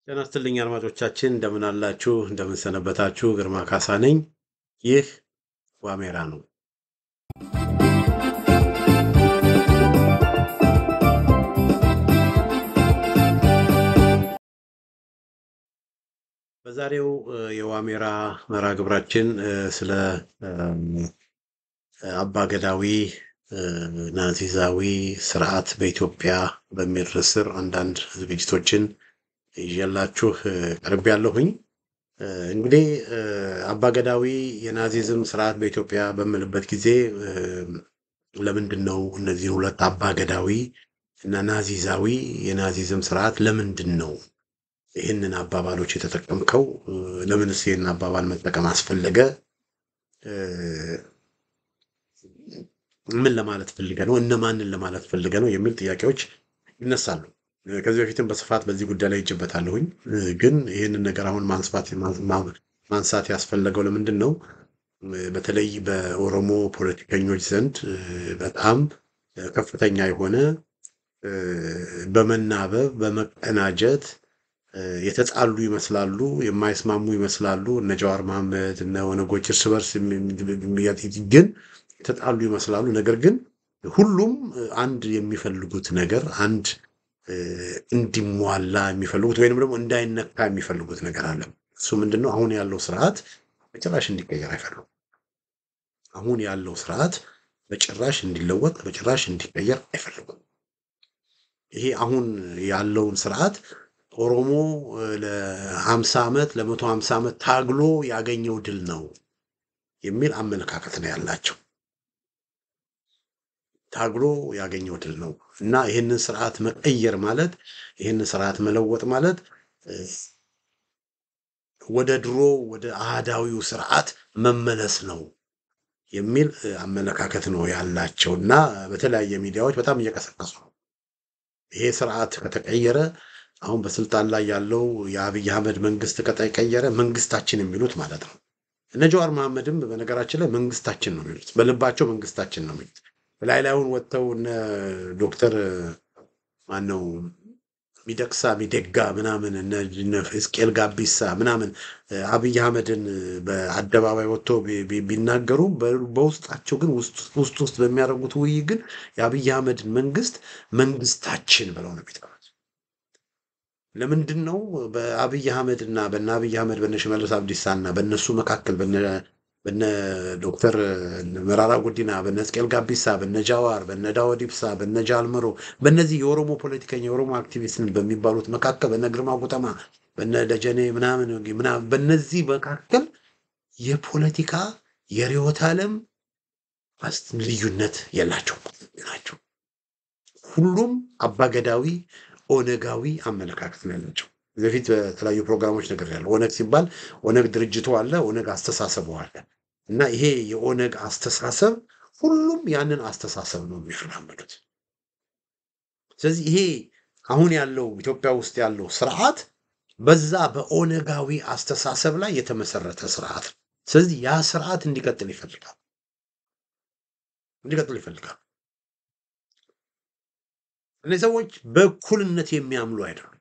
ጤና ይስጥልኝ አድማጮቻችን እንደምን አላችሁ? እንደምን ሰነበታችሁ? ግርማ ካሳ ነኝ። ይህ ዋሜራ ነው። በዛሬው የዋሜራ መርሃ ግብራችን ስለ አባገዳዊ ናዚዛዊ ስርዓት በኢትዮጵያ በሚል ርዕስ ስር አንዳንድ ዝግጅቶችን ይዤላችሁ ቀርቤያለሁኝ። እንግዲህ አባገዳዊ የናዚዝም ስርዓት በኢትዮጵያ በምልበት ጊዜ ለምንድን ነው እነዚህ ሁለት አባገዳዊ እና ናዚዛዊ የናዚዝም ስርዓት ለምንድን ነው ይህንን አባባሎች የተጠቀምከው? ለምንስ ይህንን አባባል መጠቀም አስፈለገ? ምን ለማለት ፈልገ ነው? እነማንን ለማለት ፈልገ ነው? የሚል ጥያቄዎች ይነሳሉ። ከዚህ በፊትም በስፋት በዚህ ጉዳይ ላይ ይጀበታለሁኝ። ግን ይህንን ነገር አሁን ማንሳት ያስፈለገው ለምንድን ነው? በተለይ በኦሮሞ ፖለቲከኞች ዘንድ በጣም ከፍተኛ የሆነ በመናበብ በመቀናጀት የተጣሉ ይመስላሉ፣ የማይስማሙ ይመስላሉ። እነ ጀዋር መሐመድ እነ ኦነጎች እርስ በርስ ግን የተጣሉ ይመስላሉ። ነገር ግን ሁሉም አንድ የሚፈልጉት ነገር አንድ እንዲሟላ የሚፈልጉት ወይንም ደግሞ እንዳይነካ የሚፈልጉት ነገር አለ። እሱ ምንድነው? አሁን ያለው ስርዓት በጭራሽ እንዲቀየር አይፈልጉም። አሁን ያለው ስርዓት በጭራሽ እንዲለወጥ በጭራሽ እንዲቀየር አይፈልጉም። ይሄ አሁን ያለውን ስርዓት ኦሮሞ ለ50 ዓመት ለ150 ዓመት ታግሎ ያገኘው ድል ነው የሚል አመለካከት ነው ያላቸው። ታግሎ ያገኘው ድል ነው እና ይህንን ስርዓት መቀየር ማለት ይህንን ስርዓት መለወጥ ማለት ወደ ድሮ ወደ አህዳዊው ስርዓት መመለስ ነው የሚል አመለካከት ነው ያላቸው እና በተለያየ ሚዲያዎች በጣም እየቀሰቀሱ ነው። ይሄ ስርዓት ከተቀየረ አሁን በስልጣን ላይ ያለው የአብይ አህመድ መንግስት ከተቀየረ መንግስታችን የሚሉት ማለት ነው። እነ ጀዋር መሐመድም በነገራችን ላይ መንግስታችን ነው የሚሉት፣ በልባቸው መንግስታችን ነው የሚሉት። ላይላዩን ወጥተው እነ ዶክተር ማነው ሚደቅሳ ሚደጋ ምናምን እነ እስቄል ጋቢሳ ምናምን አብይ አህመድን በአደባባይ ወጥተው ቢናገሩ በውስጣቸው ግን ውስጥ በሚያደርጉት ውይይት ግን የአብይ አህመድን መንግስታችን ብለው ነው የሚጠሩት። ለምንድን ነው በአብይ አህመድ እና በነ አብይ አህመድ በነ ሽመልስ አብዲሳና በነሱ መካከል በነ ዶክተር መራራ ጉዲና በነ እስቄል ጋቢሳ በነ ጃዋር በነ ዳውድ ኢብሳ በነ ጃልመሮ በእነዚህ የኦሮሞ ፖለቲከኛ የኦሮሞ አክቲቪስትን በሚባሉት መካከል በነ ግርማ ጉጠማ በነ ደጀኔ ምናምን በእነዚህ መካከል የፖለቲካ የርዕዮተ ዓለም ልዩነት የላቸው ናቸው። ሁሉም አባገዳዊ ኦነጋዊ አመለካከት ነው ያላቸው። በፊት በተለያዩ ፕሮግራሞች ነገር ያለው ኦነግ ሲባል ኦነግ ድርጅቱ አለ፣ ኦነግ አስተሳሰቡ አለ እና ይሄ የኦነግ አስተሳሰብ ሁሉም ያንን አስተሳሰብ ነው የሚያራምዱት። ስለዚህ ይሄ አሁን ያለው ኢትዮጵያ ውስጥ ያለው ስርዓት በዛ በኦነጋዊ አስተሳሰብ ላይ የተመሰረተ ስርዓት ነው። ስለዚህ ያ ስርዓት እንዲቀጥል ይፈልጋል። እነዚህ ሰዎች በእኩልነት የሚያምኑ አይደሉም።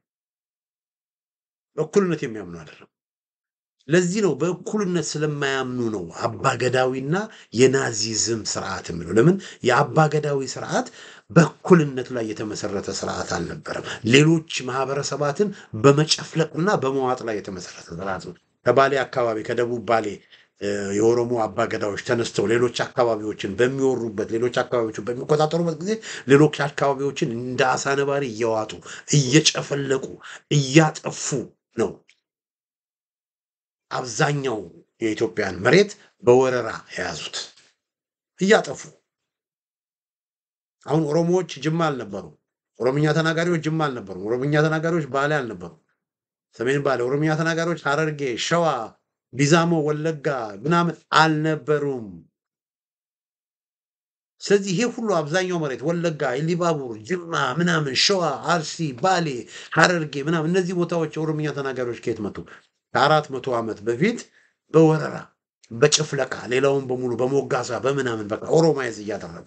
ለዚህ ነው በእኩልነት ስለማያምኑ ነው አባገዳዊና የናዚዝም ስርዓት የሚለው። ለምን? የአባገዳዊ ስርዓት በእኩልነት ላይ የተመሰረተ ስርዓት አልነበረም። ሌሎች ማህበረሰባትን በመጨፍለቅና በመዋጥ ላይ የተመሰረተ ስርዓት ነው። ከባሌ አካባቢ ከደቡብ ባሌ የኦሮሞ አባገዳዎች ተነስተው ሌሎች አካባቢዎችን በሚወሩበት ሌሎች አካባቢዎችን በሚቆጣጠሩበት ጊዜ ሌሎች አካባቢዎችን እንደ አሳ ነባሪ እየዋጡ እየጨፈለቁ እያጠፉ ነው አብዛኛው የኢትዮጵያን መሬት በወረራ የያዙት እያጠፉ። አሁን ኦሮሞዎች ጅማ አልነበሩ፣ ኦሮምኛ ተናጋሪዎች ጅማ አልነበሩ፣ ኦሮምኛ ተናጋሪዎች ባሌ አልነበሩ፣ ሰሜን ባሌ ኦሮምኛ ተናጋሪዎች ሐረርጌ፣ ሸዋ፣ ቢዛሞ፣ ወለጋ ምናምን አልነበሩም። ስለዚህ ይሄ ሁሉ አብዛኛው መሬት ወለጋ፣ ኢሊባቡር፣ ጅማ ምናምን፣ ሸዋ፣ አርሲ፣ ባሌ፣ ሐረርጌ ምናምን እነዚህ ቦታዎች የኦሮምኛ ተናጋሪዎች ከየት መጡ? ከ400 ዓመት በፊት በወረራ በጭፍለቃ ሌላውን በሙሉ በሞጋሳ በምናምን በቃ ኦሮማይዝ እያደረጉ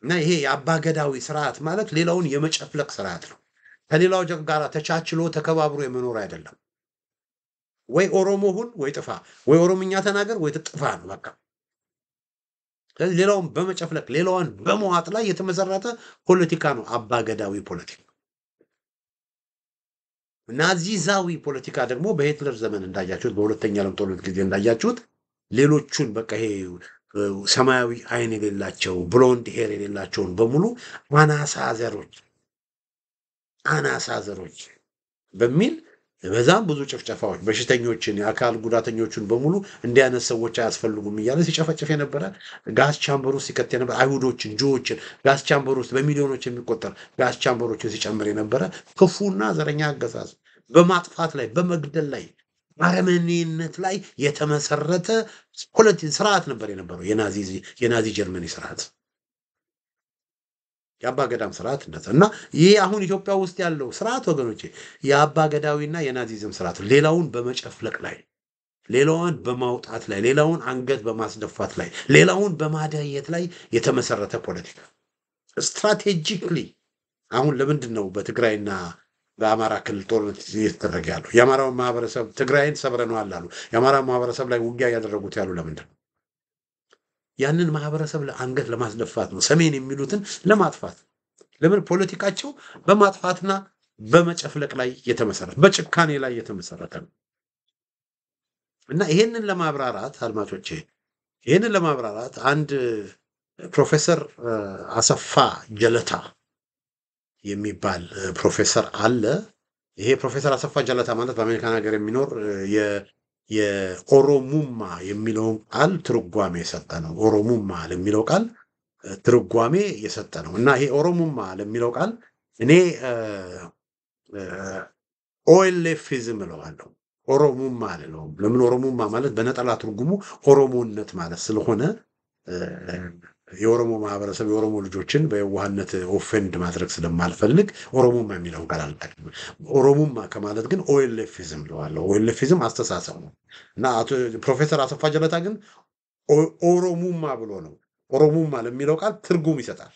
እና ይሄ የአባገዳዊ ስርዓት ማለት ሌላውን የመጨፍለቅ ስርዓት ነው። ከሌላው ጋር ተቻችሎ ተከባብሮ የመኖር አይደለም። ወይ ኦሮሞ ሁን ወይ ጥፋ፣ ወይ ኦሮምኛ ተናገር ወይ ጥፋ ነው በቃ። ስለዚህ ሌላውን በመጨፍለቅ ሌላውን በመዋጥ ላይ የተመሰረተ ፖለቲካ ነው አባገዳዊ ፖለቲካ። ናዚዛዊ ፖለቲካ ደግሞ በሂትለር ዘመን እንዳያችሁት፣ በሁለተኛ ዓለም ጦርነት ጊዜ እንዳያችሁት ሌሎቹን በቃ ይሄ ሰማያዊ አይን የሌላቸው ብሎንድ ሄር የሌላቸውን በሙሉ አናሳ ዘሮች በሚል በዛም ብዙ ጭፍጨፋዎች፣ በሽተኞችን የአካል ጉዳተኞችን በሙሉ እንዲያነስ ሰዎች አያስፈልጉም እያለ ሲጨፈጭፍ የነበረ ጋዝ ቻምበር ውስጥ ሲከት የነበረ አይሁዶችን፣ ጆዎችን ጋዝ ቻምበር ውስጥ በሚሊዮኖች የሚቆጠር ጋዝ ቻምበሮችን ሲጨምር የነበረ ክፉና ዘረኛ አገዛዝ በማጥፋት ላይ በመግደል ላይ አረመኔነት ላይ የተመሰረተ ስርዓት ነበር የነበረው የናዚ ጀርመኒ ስርዓት፣ የአባ ገዳም ስርዓት እንደዛ። እና ይሄ አሁን ኢትዮጵያ ውስጥ ያለው ስርዓት ወገኖቼ የአባ ገዳዊና የናዚዝም ስርዓት ሌላውን በመጨፍለቅ ላይ፣ ሌላውን በማውጣት ላይ፣ ሌላውን አንገት በማስደፋት ላይ፣ ሌላውን በማደየት ላይ የተመሰረተ ፖለቲካ ስትራቴጂክሊ። አሁን ለምንድን ነው በትግራይና በአማራ ክልል ጦርነት እየተደረገ ያለው? የአማራውን ማህበረሰብ ትግራይን ሰብረነዋል አሉ። የአማራ ማህበረሰብ ላይ ውጊያ ያደረጉት ያሉ ለምንድን ነው? ያንን ማህበረሰብ ለአንገት ለማስደፋት ነው፣ ሰሜን የሚሉትን ለማጥፋት። ለምን? ፖለቲካቸው በማጥፋትና በመጨፍለቅ ላይ የተመሰረተ በጭካኔ ላይ የተመሰረተ ነው። እና ይሄንን ለማብራራት አድማጮቼ፣ ይሄንን ለማብራራት አንድ ፕሮፌሰር አሰፋ ጀለታ የሚባል ፕሮፌሰር አለ። ይሄ ፕሮፌሰር አሰፋ ጀለታ ማለት በአሜሪካን ሀገር የሚኖር የኦሮሙማ የሚለውን ቃል ትርጓሜ የሰጠ ነው። ኦሮሙማ ለሚለው ቃል ትርጓሜ የሰጠ ነው። እና ይሄ ኦሮሙማ ለሚለው ቃል እኔ ኦኤልኤፊዝም እለዋለሁ፣ ኦሮሙማ አልለውም። ለምን? ኦሮሙማ ማለት በነጠላ ትርጉሙ ኦሮሞነት ማለት ስለሆነ የኦሮሞ ማህበረሰብ የኦሮሞ ልጆችን በየዋህነት ኦፌንድ ማድረግ ስለማልፈልግ ኦሮሞማ የሚለውን ቃል አልጠቅም። ኦሮሞማ ከማለት ግን ኦኤልኤፊዝም እለዋለሁ። ኦኤልኤፊዝም አስተሳሰብ ነው። እና ፕሮፌሰር አሰፋ ጀለታ ግን ኦሮሙማ ብሎ ነው። ኦሮሙማ ለሚለው ቃል ትርጉም ይሰጣል።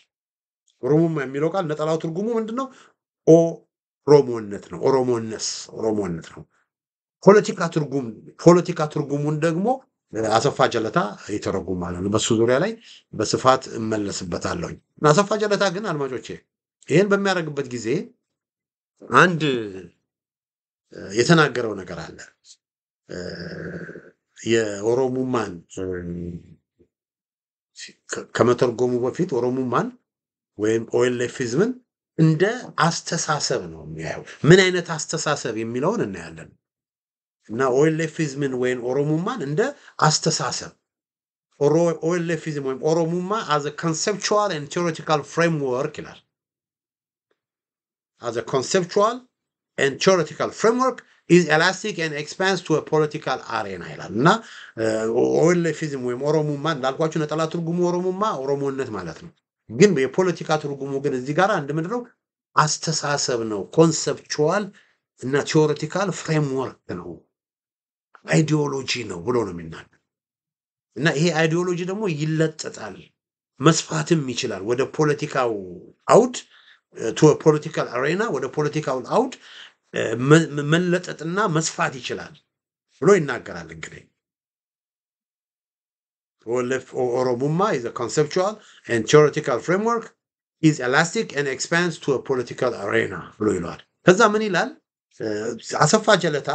ኦሮሙማ የሚለው ቃል ነጠላው ትርጉሙ ምንድነው? ኦሮሞነት ነው። ኦሮሞነት ነው። ፖለቲካ ትርጉሙን ደግሞ አሰፋ ጀለታ ይተረጉማል። በሱ ዙሪያ ላይ በስፋት እመለስበታለሁ። አሰፋ ጀለታ ግን አድማጮቼ ይሄን በሚያደርግበት ጊዜ አንድ የተናገረው ነገር አለ። የኦሮሙማን ከመተርጎሙ በፊት ኦሮሙማን ወይም ኦኤልኤፊዝምን እንደ አስተሳሰብ ነው የሚያየው። ምን አይነት አስተሳሰብ የሚለውን እናያለን። እና ኦኤልኤፊዝምን ወይም ኦሮሙማን እንደ አስተሳሰብ ኦኤልኤፊዝም ወይም ኦሮሙማ as a conceptual and theoretical framework ይላል። as a conceptual and theoretical framework is elastic and expands to a political arena ይላል። እና ኦኤልኤፊዝም ወይም ኦሮሙማ እንዳልኳችሁ ነጠላ ትርጉሙ ኦሮሙማ ኦሮሞነት ማለት ነው። ግን የፖለቲካ ትርጉሙ ግን እዚህ ጋር አንድ ምንድን ነው? አስተሳሰብ ነው። ኮንሰፕቹዋል እና ቲዮሬቲካል ፍሬምወርክ ነው፣ አይዲዮሎጂ ነው ብሎ ነው የሚናገር። እና ይሄ አይዲዮሎጂ ደግሞ ይለጠጣል፣ መስፋትም ይችላል ወደ ፖለቲካው አውድ፣ ፖለቲካል አሬና፣ ወደ ፖለቲካው አውድ መለጠጥና መስፋት ይችላል ብሎ ይናገራል። እንግዲህ ኦሮሙማ is a conceptual and theoretical framework is elastic and expands to a political arena ብሎ ይሏል። ከዛ ምን ይላል አሰፋ ጀለታ?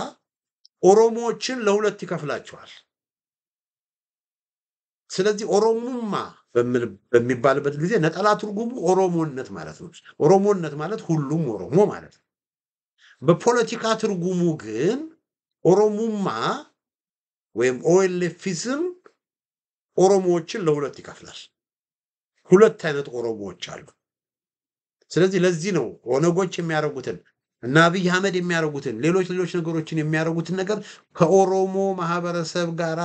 ኦሮሞዎችን ለሁለት ይከፍላቸዋል። ስለዚህ ኦሮሙማ በሚባልበት ጊዜ ነጠላ ትርጉሙ ኦሮሞነት ማለት ነው። ኦሮሞነት ማለት ሁሉም ኦሮሞ ማለት ነው። በፖለቲካ ትርጉሙ ግን ኦሮሙማ ወይም ኦኤልኤፊዝም ኦሮሞዎችን ለሁለት ይከፍላል። ሁለት አይነት ኦሮሞዎች አሉ። ስለዚህ ለዚህ ነው ኦነጎች የሚያደርጉትን እና አብይ አህመድ የሚያደርጉትን ሌሎች ነገሮችን የሚያደርጉትን ነገር ከኦሮሞ ማህበረሰብ ጋር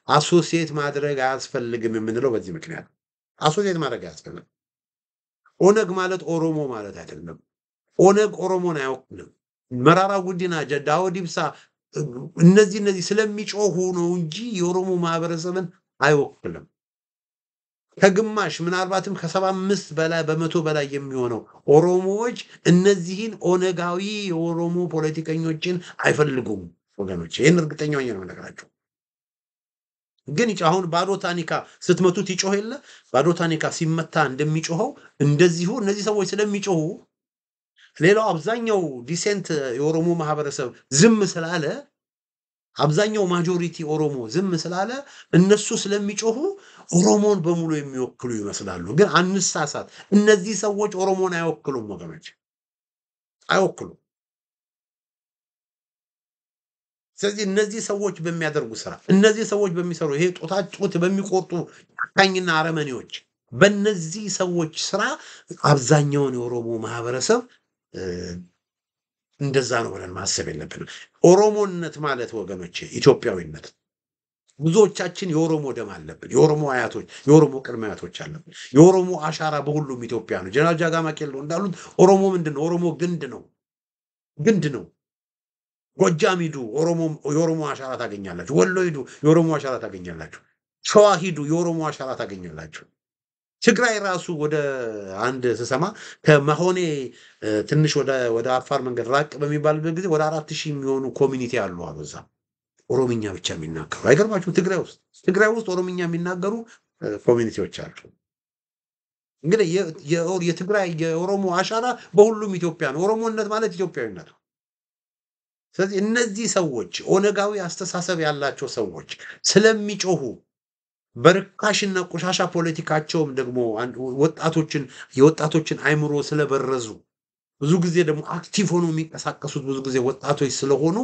አሶሲየት ማድረግ አያስፈልግም የምንለው በዚህ ምክንያት። አሶሲየት ማድረግ አያስፈልግም። ኦነግ ማለት ኦሮሞ ማለት አይደለም። ኦነግ ኦሮሞን አይወክልም። መራራ ጉዲና፣ ዳውድ ኢብሳ እነዚህ ስለሚጮሁ ነው እንጂ የኦሮሞ ማህበረሰብን አይወክልም። ከግማሽ ምናልባትም ከ75 በላይ በመቶ በላይ የሚሆነው ኦሮሞዎች እነዚህን ኦነጋዊ የኦሮሞ ፖለቲከኞችን አይፈልጉም ወገኖች። ይህን እርግጠኛ ሆኜ ነው የምነግራቸው። ግን አሁን ባዶ ታኒካ ስትመቱት ይጮህ የለ ባዶ ታኒካ ሲመታ እንደሚጮኸው እንደዚሁ እነዚህ ሰዎች ስለሚጮሁ ሌላው አብዛኛው ዲሴንት የኦሮሞ ማህበረሰብ ዝም ስላለ አብዛኛው ማጆሪቲ ኦሮሞ ዝም ስላለ እነሱ ስለሚጮሁ ኦሮሞን በሙሉ የሚወክሉ ይመስላሉ። ግን አንሳሳት፣ እነዚህ ሰዎች ኦሮሞን አይወክሉም ወገኖች፣ አይወክሉም። ስለዚህ እነዚህ ሰዎች በሚያደርጉ ስራ እነዚህ ሰዎች በሚሰሩ ይሄ ጦት በሚቆርጡ ጨካኝና አረመኔዎች በእነዚህ ሰዎች ስራ አብዛኛውን የኦሮሞ ማህበረሰብ እንደዛ ነው ብለን ማሰብ የለብንም። ኦሮሞነት ማለት ወገኖቼ ኢትዮጵያዊነት። ብዙዎቻችን የኦሮሞ ደም አለብን። የኦሮሞ አያቶች፣ የኦሮሞ ቅድመ አያቶች አለብን። የኦሮሞ አሻራ በሁሉም ኢትዮጵያ ነው። ጀነራል ጃጋማ ኬሎ እንዳሉት ኦሮሞ ምንድነው? ኦሮሞ ግንድ ነው፣ ግንድ ነው። ጎጃም ሂዱ የኦሮሞ አሻራ ታገኛላችሁ። ወሎ ሂዱ የኦሮሞ አሻራ ታገኛላችሁ። ሸዋ ሂዱ የኦሮሞ አሻራ ታገኛላችሁ። ትግራይ ራሱ ወደ አንድ ስሰማ ከመሆኔ ትንሽ ወደ አፋር መንገድ ራቅ በሚባልበት ጊዜ ወደ 4000 የሚሆኑ ኮሚኒቲ አሉ አበዛ ኦሮምኛ ብቻ የሚናገሩ። አይገርማችሁም? ትግራይ ውስጥ ኦሮምኛ የሚናገሩ ኮሚኒቲዎች አሉ። እንግዲህ የትግራይ የኦሮሞ አሻራ በሁሉም ኢትዮጵያ ነው። ኦሮሞነት ማለት ኢትዮጵያዊነት ነው። ስለዚህ እነዚህ ሰዎች ኦነጋዊ አስተሳሰብ ያላቸው ሰዎች ስለሚጮሁ በርካሽና ቆሻሻ ፖለቲካቸውም ደግሞ የወጣቶችን አይምሮ ስለበረዙ ብዙ ጊዜ ደግሞ አክቲቭ ሆኖ የሚንቀሳቀሱት ብዙ ጊዜ ወጣቶች ስለሆኑ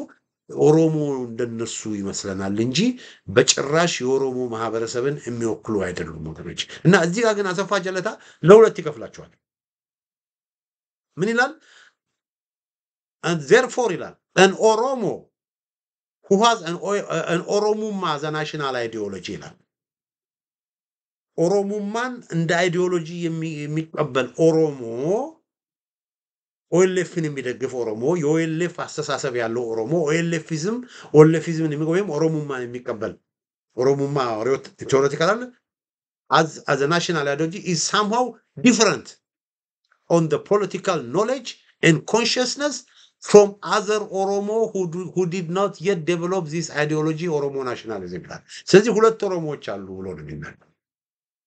ኦሮሞ እንደነሱ ይመስለናል እንጂ በጭራሽ የኦሮሞ ማህበረሰብን የሚወክሉ አይደሉም ወገኖች። እና እዚህ ጋር ግን አሰፋ ጀለታ ለሁለት ይከፍላቸዋል። ምን ይላል? and therefore ይላል an Oromo who has an Oromuma as a national ideology ይላል። ኦሮሞማን እንደ አይዲዮሎጂ የሚቀበል ኦሮሞ ኦኤልኤፍን የሚደግፍ ኦሮሞ የኦኤልኤፍ አስተሳሰብ ያለው ኦሮሞ ኦኤልኤፊዝምን ወይም ኦሮሞማን የሚቀበል ኦሮሞማ ቴዎሬቲካል አለ as a national ideology is somehow different on the political knowledge and consciousness from other Oromo who did not yet develop this ideology Oromo nationalism ይላል። ስለዚህ ሁለት ኦሮሞዎች አሉ ብሎ ነው የሚናገረው።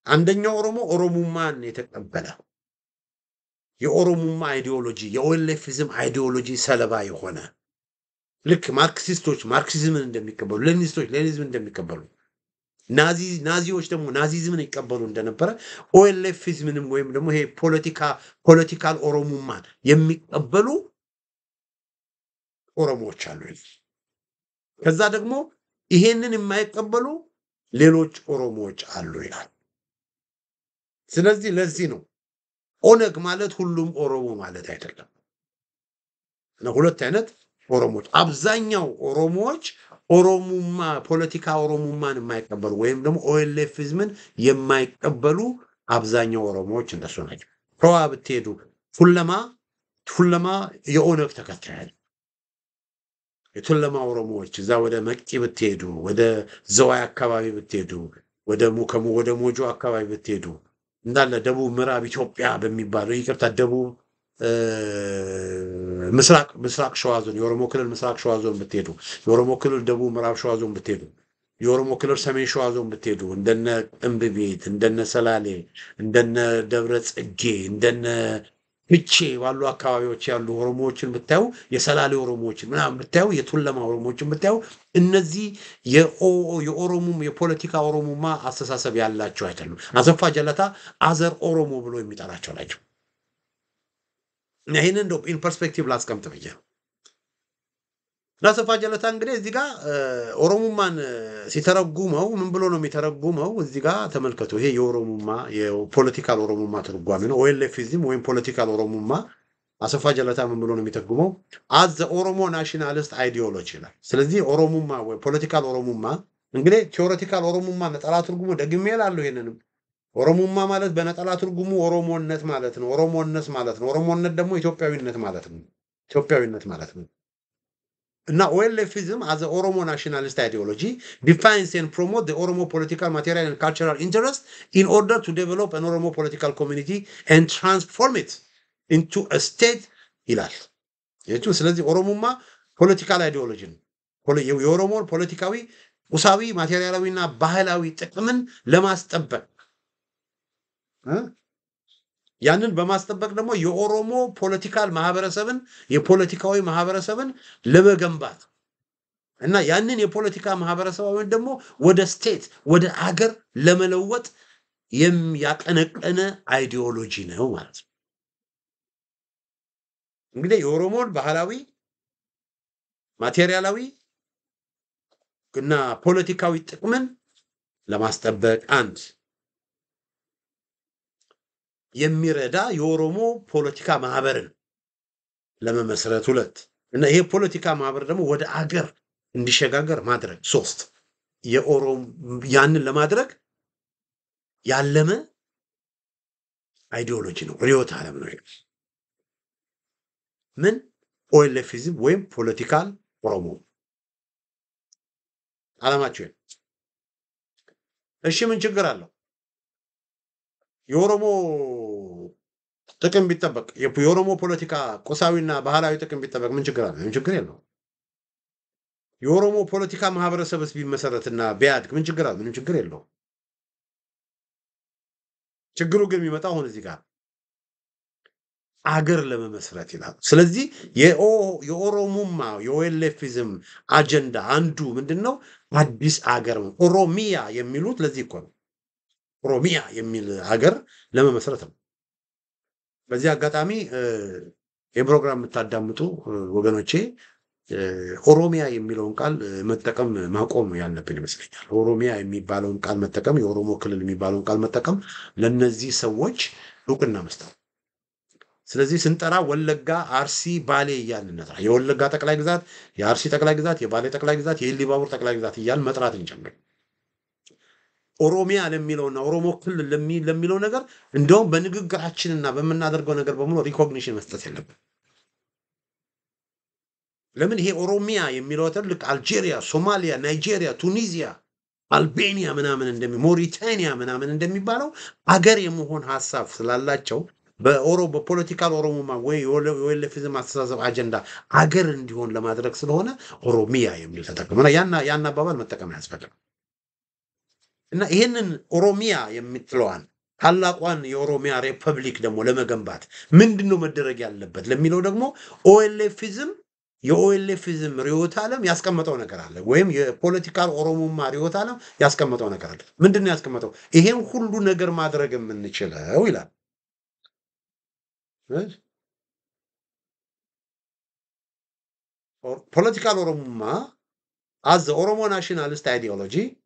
አንደኛው ኦሮሞ ኦሮሞማን የተቀበለ የኦሮሞማ አይዲዮሎጂ የኦኤልኤፊዝም አይዲዮሎጂ ሰለባ የሆነ ልክ ማርክሲስቶች ማርክሲዝምን እንደሚቀበሉ ሌኒኒስቶች ሌኒኒዝምን እንደሚቀበሉ ናዚዎች ደግሞ ናዚዝምን ይቀበሉ እንደነበረ ኦኤልኤፊዝምንም ወይም ደግሞ ይሄ ፖለቲካል ኦሮሞማን የሚቀበሉ ኦሮሞዎች አሉ። ከዛ ደግሞ ይሄንን የማይቀበሉ ሌሎች ኦሮሞዎች አሉ ይላል። ስለዚህ ለዚህ ነው ኦነግ ማለት ሁሉም ኦሮሞ ማለት አይደለም። ሁለት አይነት ኦሮሞዎች አብዛኛው ኦሮሞዎች ኦሮሞማ ፖለቲካ ኦሮሞማን የማይቀበሉ ወይም ደግሞ ኦኤልኤፊዝምን የማይቀበሉ አብዛኛው ኦሮሞዎች እንደሱ ናቸው። ሸዋ ብትሄዱ ቱለማ የኦነግ ተከታይ የቱለማ ኦሮሞዎች እዛ ወደ መቂ ብትሄዱ ወደ ዘዋይ አካባቢ ብትሄዱ ወደ ሞጆ አካባቢ ብትሄዱ እንዳለ ደቡብ ምዕራብ ኢትዮጵያ በሚባለው ይቅርታ ደቡብ ምስራቅ ሸዋ ዞን የኦሮሞ ክልል ምስራቅ ሸዋ ዞን ብትሄዱ የኦሮሞ ክልል ደቡብ ምዕራብ ሸዋ ዞን ብትሄዱ የኦሮሞ ክልል ሰሜን ሸዋ ዞን ብትሄዱ እንደነ እምብቤት እንደነ ሰላሌ እንደነ ደብረ ጽጌ እንደነ ብቻ ባሉ አካባቢዎች ያሉ ኦሮሞዎችን ብታዩ የሰላሌ ኦሮሞዎችን ምናምን ብታዩ የቱለማ ኦሮሞዎችን ብታዩ እነዚህ የኦሮሞም የፖለቲካ ኦሮሞማ አስተሳሰብ ያላቸው አይደሉም። አሰፋ ጀለታ አዘር ኦሮሞ ብሎ የሚጠራቸው ናቸው። ይሄንን እንደው ኢን ፐርስፔክቲቭ ላስቀምጥ ብዬ ነው። አሰፋ ጀለታ እንግዲህ እዚህ ጋር ኦሮሞማን ሲተረጉመው ምን ብሎ ነው የሚተረጉመው? እዚህ ጋር ተመልከቱ። ይሄ የኦሮሞማ የፖለቲካል ኦሮሞማ ትርጓሜ ነው። ኦኤልኤፊዝም ወይም ፖለቲካል ኦሮሞማ አሰፋ ጀለታ ምን ብሎ ነው የሚተረጉመው? አዝ ኦሮሞ ናሽናሊስት አይዲዮሎጂ ይላል። ስለዚህ ኦሮሞማ ወይ ፖለቲካል ኦሮሞማ እንግዲህ ቴዎሬቲካል ኦሮሞማ ነጠላ ትርጉሙ ደግሜ እላለሁ። ይሄንንም ኦሮሞማ ማለት በነጠላ ትርጉሙ ኦሮሞነት ማለት ነው። ኦሮሞነት ማለት ነው። ኦሮሞነት ደግሞ ኢትዮጵያዊነት ማለት ነው። ኢትዮጵያዊነት ማለት ነው። Now, OLFism as the Oromo nationalist ideology defines and promotes the Oromo political, material, and cultural interest in order to develop an Oromo political community and transform it into a state. ይላል ስለዚህ ኦሮሞማ ፖለቲካል አይዲዮሎጂ ነው የኦሮሞ ፖለቲካዊ ቁሳዊ ማቴሪያላዊና ባህላዊ ጥቅምን ለማስጠበቅ ያንን በማስጠበቅ ደግሞ የኦሮሞ ፖለቲካል ማህበረሰብን የፖለቲካዊ ማህበረሰብን ለመገንባት እና ያንን የፖለቲካ ማህበረሰባውን ደግሞ ወደ ስቴት ወደ ሀገር ለመለወጥ የሚያቀነቀነ አይዲዮሎጂ ነው ማለት ነው። እንግዲህ የኦሮሞን ባህላዊ ማቴሪያላዊ እና ፖለቲካዊ ጥቅምን ለማስጠበቅ አንድ የሚረዳ የኦሮሞ ፖለቲካ ማህበርን ለመመስረት ሁለት እና ይሄ ፖለቲካ ማህበር ደግሞ ወደ አገር እንዲሸጋገር ማድረግ ሶስት የኦሮሞ ያንን ለማድረግ ያለመ አይዲዮሎጂ ነው ሪዮት ዓለም ነው ምን ኦኤልኤፍዝም ወይም ፖለቲካል ኦሮሞ ዓላማቸው እሺ ምን ችግር አለው የኦሮሞ ጥቅም ቢጠበቅ የኦሮሞ ፖለቲካ ቁሳዊና ባህላዊ ጥቅም ቢጠበቅ ምን ችግር አለው ምን ችግር የለው የኦሮሞ ፖለቲካ ማህበረሰብስ ቢመሰረትና ቢያድግ ምን ችግር አለው ምን ችግር የለው ችግሩ ግን የሚመጣው አሁን እዚህ ጋር አገር ለመመስረት ይላል ስለዚህ የኦሮሞማ የኦኤልኤፍዝም አጀንዳ አንዱ ምንድነው አዲስ አገር ኦሮሚያ የሚሉት ለዚህ እኮ ነው ኦሮሚያ የሚል ሀገር ለመመስረት ነው በዚህ አጋጣሚ የፕሮግራም የምታዳምጡ ወገኖቼ ኦሮሚያ የሚለውን ቃል መጠቀም ማቆም ያለብን ይመስለኛል ኦሮሚያ የሚባለውን ቃል መጠቀም የኦሮሞ ክልል የሚባለውን ቃል መጠቀም ለነዚህ ሰዎች ዕውቅና መስጠት ስለዚህ ስንጠራ ወለጋ አርሲ ባሌ ያልነታ የወለጋ ጠቅላይ ግዛት የአርሲ ጠቅላይ ግዛት የባሌ ጠቅላይ ግዛት የኢሊባቡር ጠቅላይ ግዛት ይያል መጥራት እንጀምር ኦሮሚያ ለሚለውና ኦሮሞ ክልል ለሚለው ነገር እንደውም በንግግራችንና በመናደርገው ነገር በሙሉ ሪኮግኒሽን መስጠት የለብን ለምን ይሄ ኦሮሚያ የሚለው ትልቅ አልጄሪያ ሶማሊያ ናይጄሪያ ቱኒዚያ አልቤኒያ ምናምን ሞሪታኒያ ምናምን እንደሚባለው አገር የመሆን ሐሳብ ስላላቸው በፖለቲካል ኦሮሞማ ወይ የኦኤልኤፍዝም አስተሳሰብ አጀንዳ አገር እንዲሆን ለማድረግ ስለሆነ ኦሮሚያ የሚል ተጠቅመና ያና አባባል መጠቀም ያስፈልጋል እና ይሄንን ኦሮሚያ የምትለዋን ታላቋን የኦሮሚያ ሪፐብሊክ ደግሞ ለመገንባት ምንድነው መደረግ ያለበት ለሚለው ደግሞ የኦኤልኤፍዝም ሪዮት ዓለም ያስቀመጠው ነገር አለ ወይም የፖለቲካል ኦሮሞማ ሪዮት ዓለም ያስቀመጠው ነገር አለ ምንድነው ያስቀመጠው ይሄን ሁሉ ነገር ማድረግ የምንችለው ይላል political Oromoma as the Oromo nationalist ideology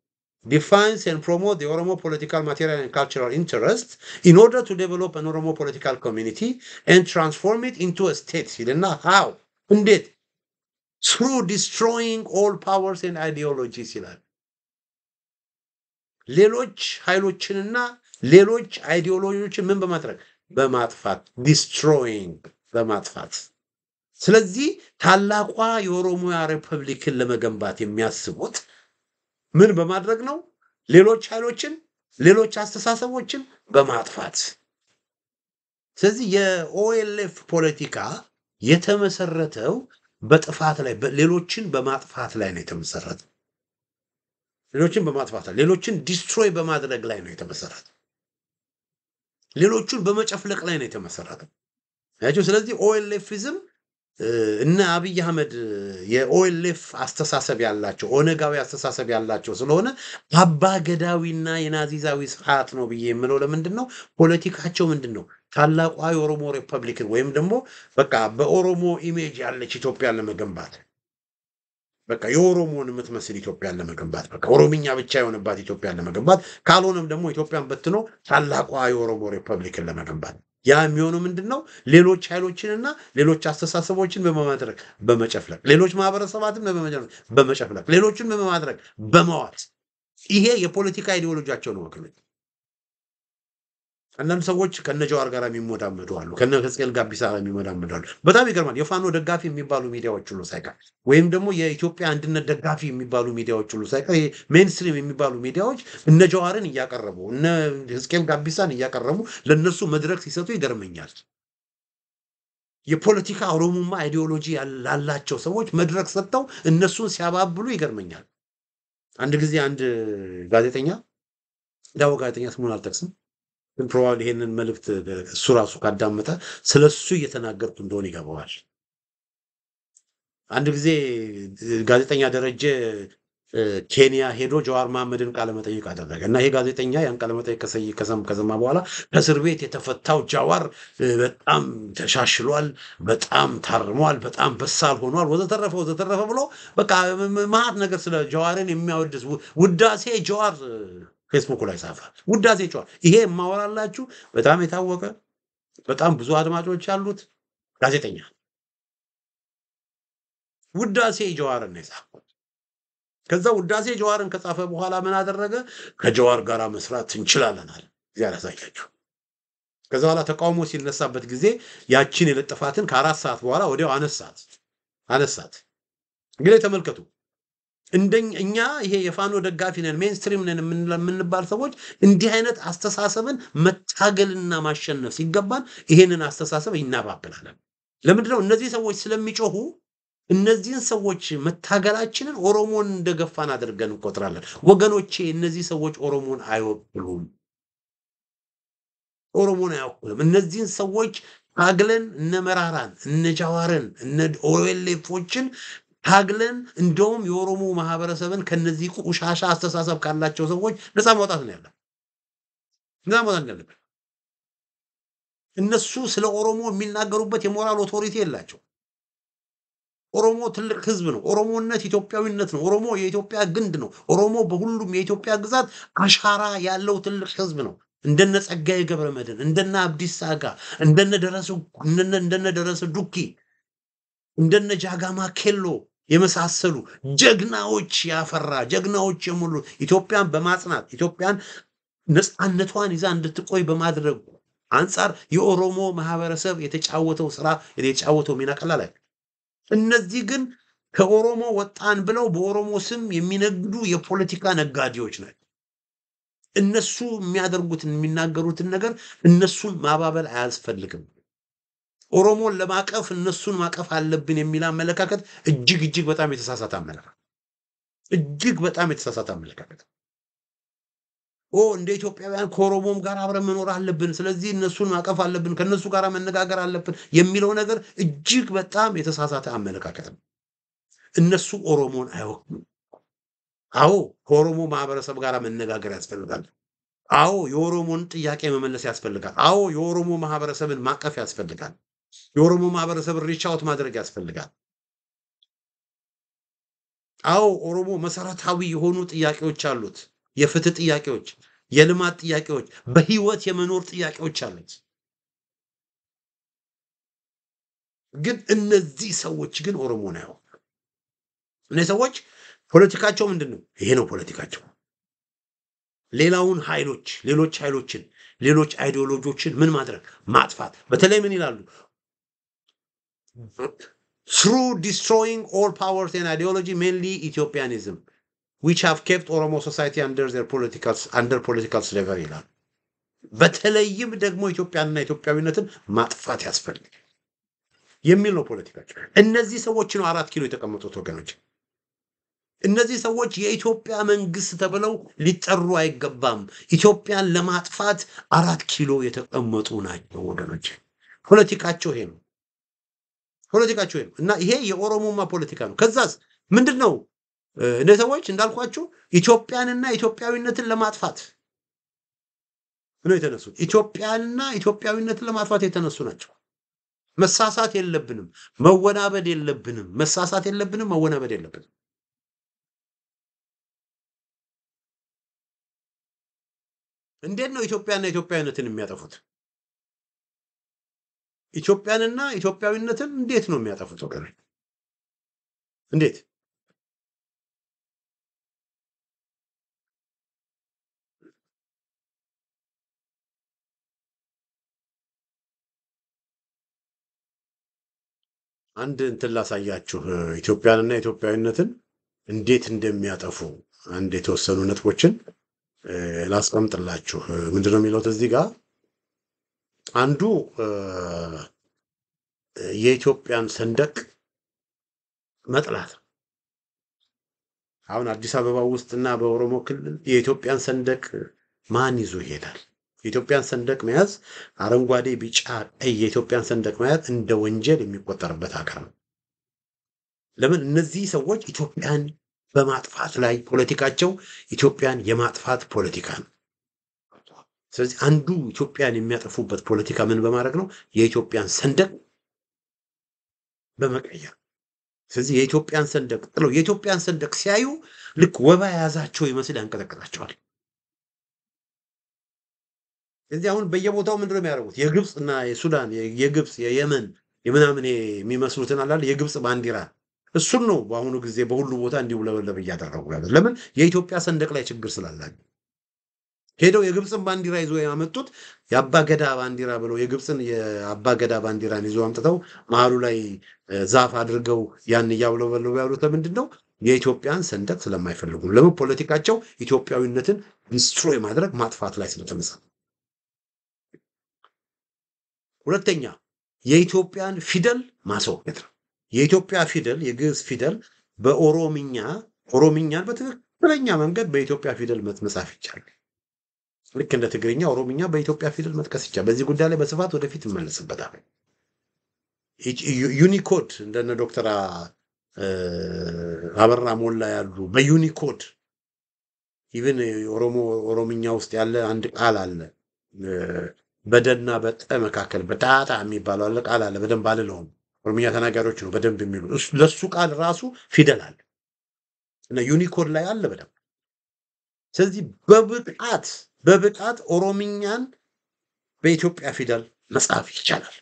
defines and promotes the Oromo political, material, and cultural interests in order to develop an Oromo political community and transform it into a state. How? Indeed, through destroying all powers and ideologies. ሌሎች ኃይሎችንና ሌሎች አይዲዮሎጂዎችን ምን በማድረግ በማጥፋት destroying በማጥፋት ስለዚህ ታላቋ የኦሮሚያ ሪፐብሊክን ለመገንባት የሚያስቡት ምን በማድረግ ነው ሌሎች ኃይሎችን ሌሎች አስተሳሰቦችን በማጥፋት ስለዚህ የኦኤልኤፍ ፖለቲካ የተመሰረተው በጥፋት ላይ ሌሎችን በማጥፋት ላይ ነው የተመሰረተው ሌሎችን በማጥፋት ላይ ሌሎችን ዲስትሮይ በማድረግ ላይ ነው የተመሰረተው ሌሎችን በመጨፍለቅ ላይ ነው የተመሰረተው ያቸው ስለዚህ ኦኤልኤፍዝም እና አብይ አህመድ የኦኤልኤፍ አስተሳሰብ ያላቸው ኦነጋዊ አስተሳሰብ ያላቸው ስለሆነ አባገዳዊና የናዚዛዊ ስርዓት ነው ብዬ የምለው ለምንድነው ፖለቲካቸው ምንድነው ታላቋ የኦሮሞ ሪፐብሊክን ወይም ደግሞ በቃ በኦሮሞ ኢሜጅ ያለች ኢትዮጵያን ለመገንባት በቃ የኦሮሞን የምትመስል ኢትዮጵያን ለመገንባት በቃ ኦሮሚኛ ብቻ የሆነባት ኢትዮጵያን ለመገንባት ካልሆነም ደግሞ ኢትዮጵያን በትኖ ታላቋ የኦሮሞ ሪፐብሊክን ለመገንባት ያ የሚሆነው ምንድነው ሌሎች ኃይሎችንና ሌሎች አስተሳሰቦችን በመማድረግ በመጨፍለቅ ሌሎች ማህበረሰባትን በመጨፍለቅ ሌሎችን በመማድረግ በመዋጥ ይሄ የፖለቲካ አይዲዮሎጂያቸው ነው ወገኖች አንዳንድ ሰዎች ከነጃዋር ጋር የሚሞዳመዱ አሉ። ከነ ሕዝቅኤል ጋቢሳ ጋር የሚሞዳመዱ አሉ። በጣም ይገርማል። የፋኖ ደጋፊ የሚባሉ ሚዲያዎች ሁሉ ሳይቀር ወይም ደግሞ የኢትዮጵያ አንድነት ደጋፊ የሚባሉ ሚዲያዎች ሁሉ ሳይቀር ሜንስትሪም የሚባሉ ሚዲያዎች እነ ጃዋርን እያቀረቡ እነ ሕዝቅኤል ጋቢሳን እያቀረቡ ለነሱ መድረክ ሲሰጡ ይገርመኛል። የፖለቲካ ኦሮሞማ አይዲዮሎጂ ላላቸው ሰዎች መድረክ ሰጥተው እነሱን ሲያባብሉ ይገርመኛል። አንድ ጊዜ አንድ ጋዜጠኛ ዳው ጋዜጠኛ ስሙን አልጠቅስም ግን ፕሮባብሊ ይሄንን መልእክት እሱ ራሱ ካዳመጠ ስለሱ እየተናገርኩ እንደሆነ ይገባዋል። አንድ ጊዜ ጋዜጠኛ ደረጀ ኬንያ ሄዶ ጀዋር መሐመድን ቃለ መጠይቅ አደረገ እና ይሄ ጋዜጠኛ ያን ቃለ መጠይቅ ከሰማ በኋላ ከእስር ቤት የተፈታው ጃዋር በጣም ተሻሽሏል፣ በጣም ታርሟል፣ በጣም በሳል ሆኗል ወዘተረፈ ብሎ በቃ መዓት ነገር ስለ ጀዋርን የሚያወድስ ውዳሴ ጀዋር ፌስቡክ ላይ ጻፈ። ውዳሴ ጀዋር። ይሄ የማወራላችሁ በጣም የታወቀ በጣም ብዙ አድማጮች ያሉት ጋዜጠኛ ውዳሴ ጀዋርን ነው የጻፈው። ከዛ ውዳሴ ጀዋርን ከጻፈ በኋላ ምን አደረገ? ከጀዋር ጋር መስራት እንችላለን አለ። እዚያ ያሳያችሁ። ከዛ በኋላ ተቃውሞ ሲነሳበት ጊዜ ያቺን የለጠፋትን ከ4 ሰዓት በኋላ ወዲያው አነሳት። እንግዲህ ተመልከቱ። እኛ ይሄ የፋኖ ደጋፊ ነን ሜንስትሪም ነን የምንባል ሰዎች እንዲህ አይነት አስተሳሰብን መታገልና ማሸነፍ ሲገባን ይሄንን አስተሳሰብ ይናባብላለን። ለምንድነው? እነዚህ ሰዎች ስለሚጮሁ እነዚህን ሰዎች መታገላችንን ኦሮሞን እንደገፋን አድርገን እንቆጥራለን። ወገኖቼ እነዚህ ሰዎች ኦሮሞን አይወክሉም። እነዚህን ሰዎች ታግለን እነ መራራን እነ ጃዋርን እነ ኦኤልኤፎችን ታግለን እንደውም የኦሮሞ ማህበረሰብን ከነዚህ ቁሻሻ አስተሳሰብ ካላቸው ሰዎች ነፃ ማውጣት ነው ያለብን። እነሱ ስለ ኦሮሞ የሚናገሩበት የሞራል ኦቶሪቲ የላቸው። ኦሮሞ ትልቅ ህዝብ ነው። ኦሮሞነት ኢትዮጵያዊነት ነው። ኦሮሞ የኢትዮጵያ ግንድ ነው። ኦሮሞ በሁሉም የኢትዮጵያ ግዛት አሻራ ያለው ትልቅ ህዝብ ነው። እንደነ ጸጋዬ ገብረመድህን እንደነ አብዲሳ አጋ እንደነ ደረሰ ዱኪ እንደነ ጃጋማ ኬሎ የመሳሰሉ ጀግናዎች ያፈራ ጀግናዎች የሙሉ ኢትዮጵያን በማጽናት ኢትዮጵያን ነፃነቷን ይዛ እንድትቆይ በማድረግ አንጻር የኦሮሞ ማህበረሰብ የተጫወተው ሚና ቀላል አይደለም። እነዚህ ግን ከኦሮሞ ወጣን ብለው በኦሮሞ ስም የሚነግዱ የፖለቲካ ነጋዴዎች ናቸው። እነሱ የሚያደርጉትን የሚናገሩትን ነገር እነሱን ማባበል አያስፈልግም። ኦሮሞን ለማቀፍ እነሱን ማቀፍ አለብን የሚል አመለካከት እጅግ በጣም የተሳሳተ አመለካከት። እንደ ኢትዮጵያውያን ከኦሮሞም ጋር አብረን መኖር አለብን፣ ስለዚህ እነሱን ማቀፍ አለብን፣ ከነሱ ጋር መነጋገር አለብን የሚለው ነገር እጅግ በጣም የተሳሳተ አመለካከት ነው። እነሱ ኦሮሞን አይወክሉም። አዎ ከኦሮሞ ማህበረሰብ ጋር መነጋገር ያስፈልጋል። አዎ የኦሮሞን ጥያቄ መመለስ ያስፈልጋል። አዎ የኦሮሞ ማህበረሰብን ማቀፍ ያስፈልጋል። የኦሮሞ ማህበረሰብን ሪች አውት ማድረግ ያስፈልጋል። አዎ ኦሮሞ መሰረታዊ የሆኑ ጥያቄዎች አሉት። የፍትህ ጥያቄዎች፣ የልማት ጥያቄዎች፣ በህይወት የመኖር ጥያቄዎች አሉት። ግን እነዚህ ሰዎች ግን ኦሮሞ ነው። እነዚህ ሰዎች ፖለቲካቸው ምንድነው? ይሄ ነው ፖለቲካቸው። ሌላውን ሌሎች ኃይሎችን ሌሎች አይዲዮሎጂዎችን ምን ማድረግ? ማጥፋት። በተለይ ምን ይላሉ? through destroying all powers and ideology, mainly Ethiopianism, which have kept Oromo society under political slavery ይላል። በተለይም ደግሞ ኢትዮጵያንና ኢትዮጵያዊነትን ማጥፋት ያስፈልጋል የሚል ነው ፖለቲካቸው። እነዚህ ሰዎች ነው 4 ኪሎ የተቀመጡት ወገኖች። እነዚህ ሰዎች የኢትዮጵያ መንግስት ተብለው ሊጠሩ አይገባም። ኢትዮጵያን ለማጥፋት 4 ኪሎ የተቀመጡ ናቸው ወገኖች። ፖለቲካቸው ይሄ ነው። እና ይሄ የኦሮሞማ ፖለቲካ ነው። ከዛስ ምንድነው? እነዚህ ሰዎች እንዳልኳችሁ ኢትዮጵያንና ኢትዮጵያዊነትን ለማጥፋት ነው የተነሱት። ኢትዮጵያንና ኢትዮጵያዊነትን ለማጥፋት የተነሱ ናቸው። መሳሳት የለብንም፣ መወናበድ የለብንም። እንዴት ነው ኢትዮጵያና ኢትዮጵያዊነትን የሚያጠፉት? ኢትዮጵያንና ኢትዮጵያዊነትን እንዴት ነው የሚያጠፉት ወገኖች? እንዴት? አንድ እንትን ላሳያችሁ ኢትዮጵያንና ኢትዮጵያዊነትን እንዴት እንደሚያጠፉ አንድ የተወሰኑ ነጥቦችን ላስቀምጥላችሁ። ምንድነው የሚለው እዚህ ጋር አንዱ የኢትዮጵያን ሰንደቅ መጥላት። አሁን አዲስ አበባ ውስጥና በኦሮሞ ክልል የኢትዮጵያን ሰንደቅ ማን ይዞ ይሄዳል? የኢትዮጵያን ሰንደቅ መያዝ አረንጓዴ፣ ቢጫ፣ ቀይ የኢትዮጵያን ሰንደቅ መያዝ እንደ ወንጀል የሚቆጠርበት ሀገር ነው። ለምን? እነዚህ ሰዎች ኢትዮጵያን በማጥፋት ላይ ፖለቲካቸው ኢትዮጵያን የማጥፋት ፖለቲካ ነው። ስለዚህ አንዱ ኢትዮጵያን የሚያጠፉበት ፖለቲካ ምን በማድረግ ነው? የኢትዮጵያን ሰንደቅ በመቀየር። ስለዚህ የኢትዮጵያን ሰንደቅ ጥለው የኢትዮጵያን ሰንደቅ ሲያዩ ልክ ወባ የያዛቸው ይመስል ያንቀጠቅጣቸዋል። ስለዚህ አሁን በየቦታው ምንድነው የሚያደርጉት? የግብፅ እና የሱዳን የግብፅ የየመን የምናምን የሚመስሉትን አላለ የግብፅ ባንዲራ እሱን ነው በአሁኑ ጊዜ በሁሉ ቦታ እንዲውለበለብ እያደረጉ ያሉት። ለምን? የኢትዮጵያ ሰንደቅ ላይ ችግር ስላላቸው ሄደው የግብፅን ባንዲራ ይዞ ያመጡት የአባገዳ ባንዲራ ብለው የግብፅን የአባገዳ ባንዲራን ይዞ አምጥተው መሀሉ ላይ ዛፍ አድርገው ያን እያውለበለቡ ያሉት ለምንድን ነው? የኢትዮጵያን ሰንደቅ ስለማይፈልጉ። ለምን? ፖለቲካቸው ኢትዮጵያዊነትን ዲስትሮይ ማድረግ ማጥፋት ላይ ስለተመሰረተ። ሁለተኛ የኢትዮጵያን ፊደል ማስወገድ ነው። የኢትዮጵያ ፊደል የግዕዝ ፊደል ኦሮምኛን በትክክለኛ መንገድ በኢትዮጵያ ፊደል መጻፍ ይቻላል። ልክ እንደ ትግርኛ ኦሮምኛ በኢትዮጵያ ፊደል መጥቀስ ይቻላል። በዚህ ጉዳይ ላይ በስፋት ወደፊት እንመለስበታል። ዩኒኮድ እንደነ ዶክተር አበራ ሞላ ያሉ በዩኒኮድ ኢቭን ኦሮምኛ ውስጥ ያለ አንድ ቃል አለ በደና በጠ መካከል በዳታ የሚባለው አለ ቃል አለ። በደንብ አልለውም፣ ኦሮምኛ ተናጋሪዎች ነው በደንብ የሚሉ ለሱ ቃል ራሱ ፊደል አለ እና ዩኒኮድ ላይ አለ በደንብ። ስለዚህ በብቃት ኦሮምኛን በኢትዮጵያ ፊደል መጻፍ ይቻላል።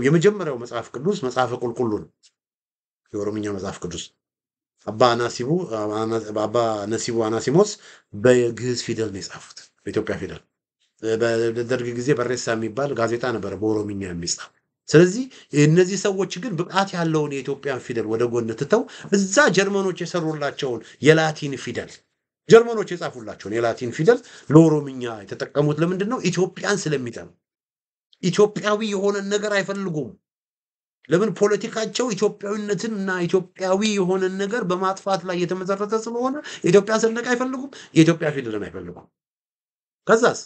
የመጀመሪያው መጽሐፍ ቅዱስ መጽሐፈ ቁልቁሉ ነው፣ የኦሮምኛ መጽሐፍ ቅዱስ። አባ ነሲቡ አናሲሞስ በግዕዝ ፊደል ነው የጻፉት፣ በኢትዮጵያ ፊደል። በደርግ ጊዜ በሬሳ የሚባል ጋዜጣ ነበረ በኦሮምኛ የሚጻፍ። ስለዚህ እነዚህ ሰዎች ግን ብቃት ያለውን የኢትዮጵያን ፊደል ወደ ጎን ትተው እዛ ጀርመኖች የሰሩላቸውን የላቲን ፊደል ጀርመኖች የጻፉላቸውን የላቲን ፊደል ለኦሮምኛ የተጠቀሙት ለምንድን ነው? ኢትዮጵያን ስለሚጠሉ። ኢትዮጵያዊ የሆነን ነገር አይፈልጉም። ለምን? ፖለቲካቸው ኢትዮጵያዊነትን እና ኢትዮጵያዊ የሆነን ነገር በማጥፋት ላይ የተመሰረተ ስለሆነ የኢትዮጵያን ሰንደቅ አይፈልጉም፣ የኢትዮጵያ ፊደልን አይፈልጉም። ከዛስ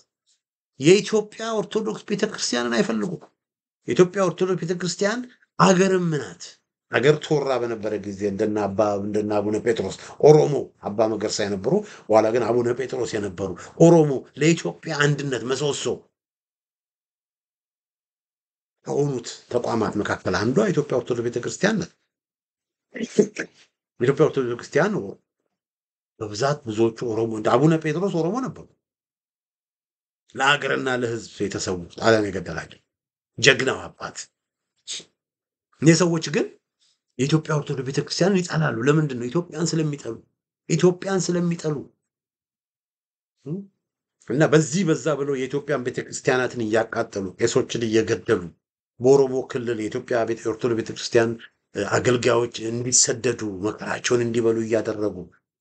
የኢትዮጵያ ኦርቶዶክስ ቤተክርስቲያንን አይፈልጉም። የኢትዮጵያ ኦርቶዶክስ ቤተክርስቲያን አገርም ናት። አገር ተወራ በነበረ ጊዜ እንደና አቡነ ጴጥሮስ ኦሮሞ አባ መገርሳ የነበሩ በኋላ ግን አቡነ ጴጥሮስ የነበሩ ኦሮሞ ለኢትዮጵያ አንድነት መሰሶ ከሆኑት ተቋማት መካከል አንዷ የኢትዮጵያ ኦርቶዶክስ ቤተክርስቲያን ናት። የኢትዮጵያ ኦርቶዶክስ ቤተክርስቲያን በብዛት ብዙዎቹ ኦሮሞ እንደ አቡነ ጴጥሮስ ኦሮሞ ነበሩ። ለሀገርና ለሕዝብ የተሰዉ ጣሊያን የገደላቸው ጀግናው አባት። እነዚህ ሰዎች ግን የኢትዮጵያ ኦርቶዶክስ ቤተክርስቲያንን ይጠላሉ። ለምንድን ነው? ኢትዮጵያን ስለሚጠሉ እና በዛ ብለው የኢትዮጵያን ቤተክርስቲያናትን እያቃጠሉ ቄሶችን እየገደሉ በኦሮሞ ክልል የኢትዮጵያ ኦርቶዶክስ ቤተክርስቲያን አገልጋዮች እንዲሰደዱ መከራቸውን እንዲበሉ እያደረጉ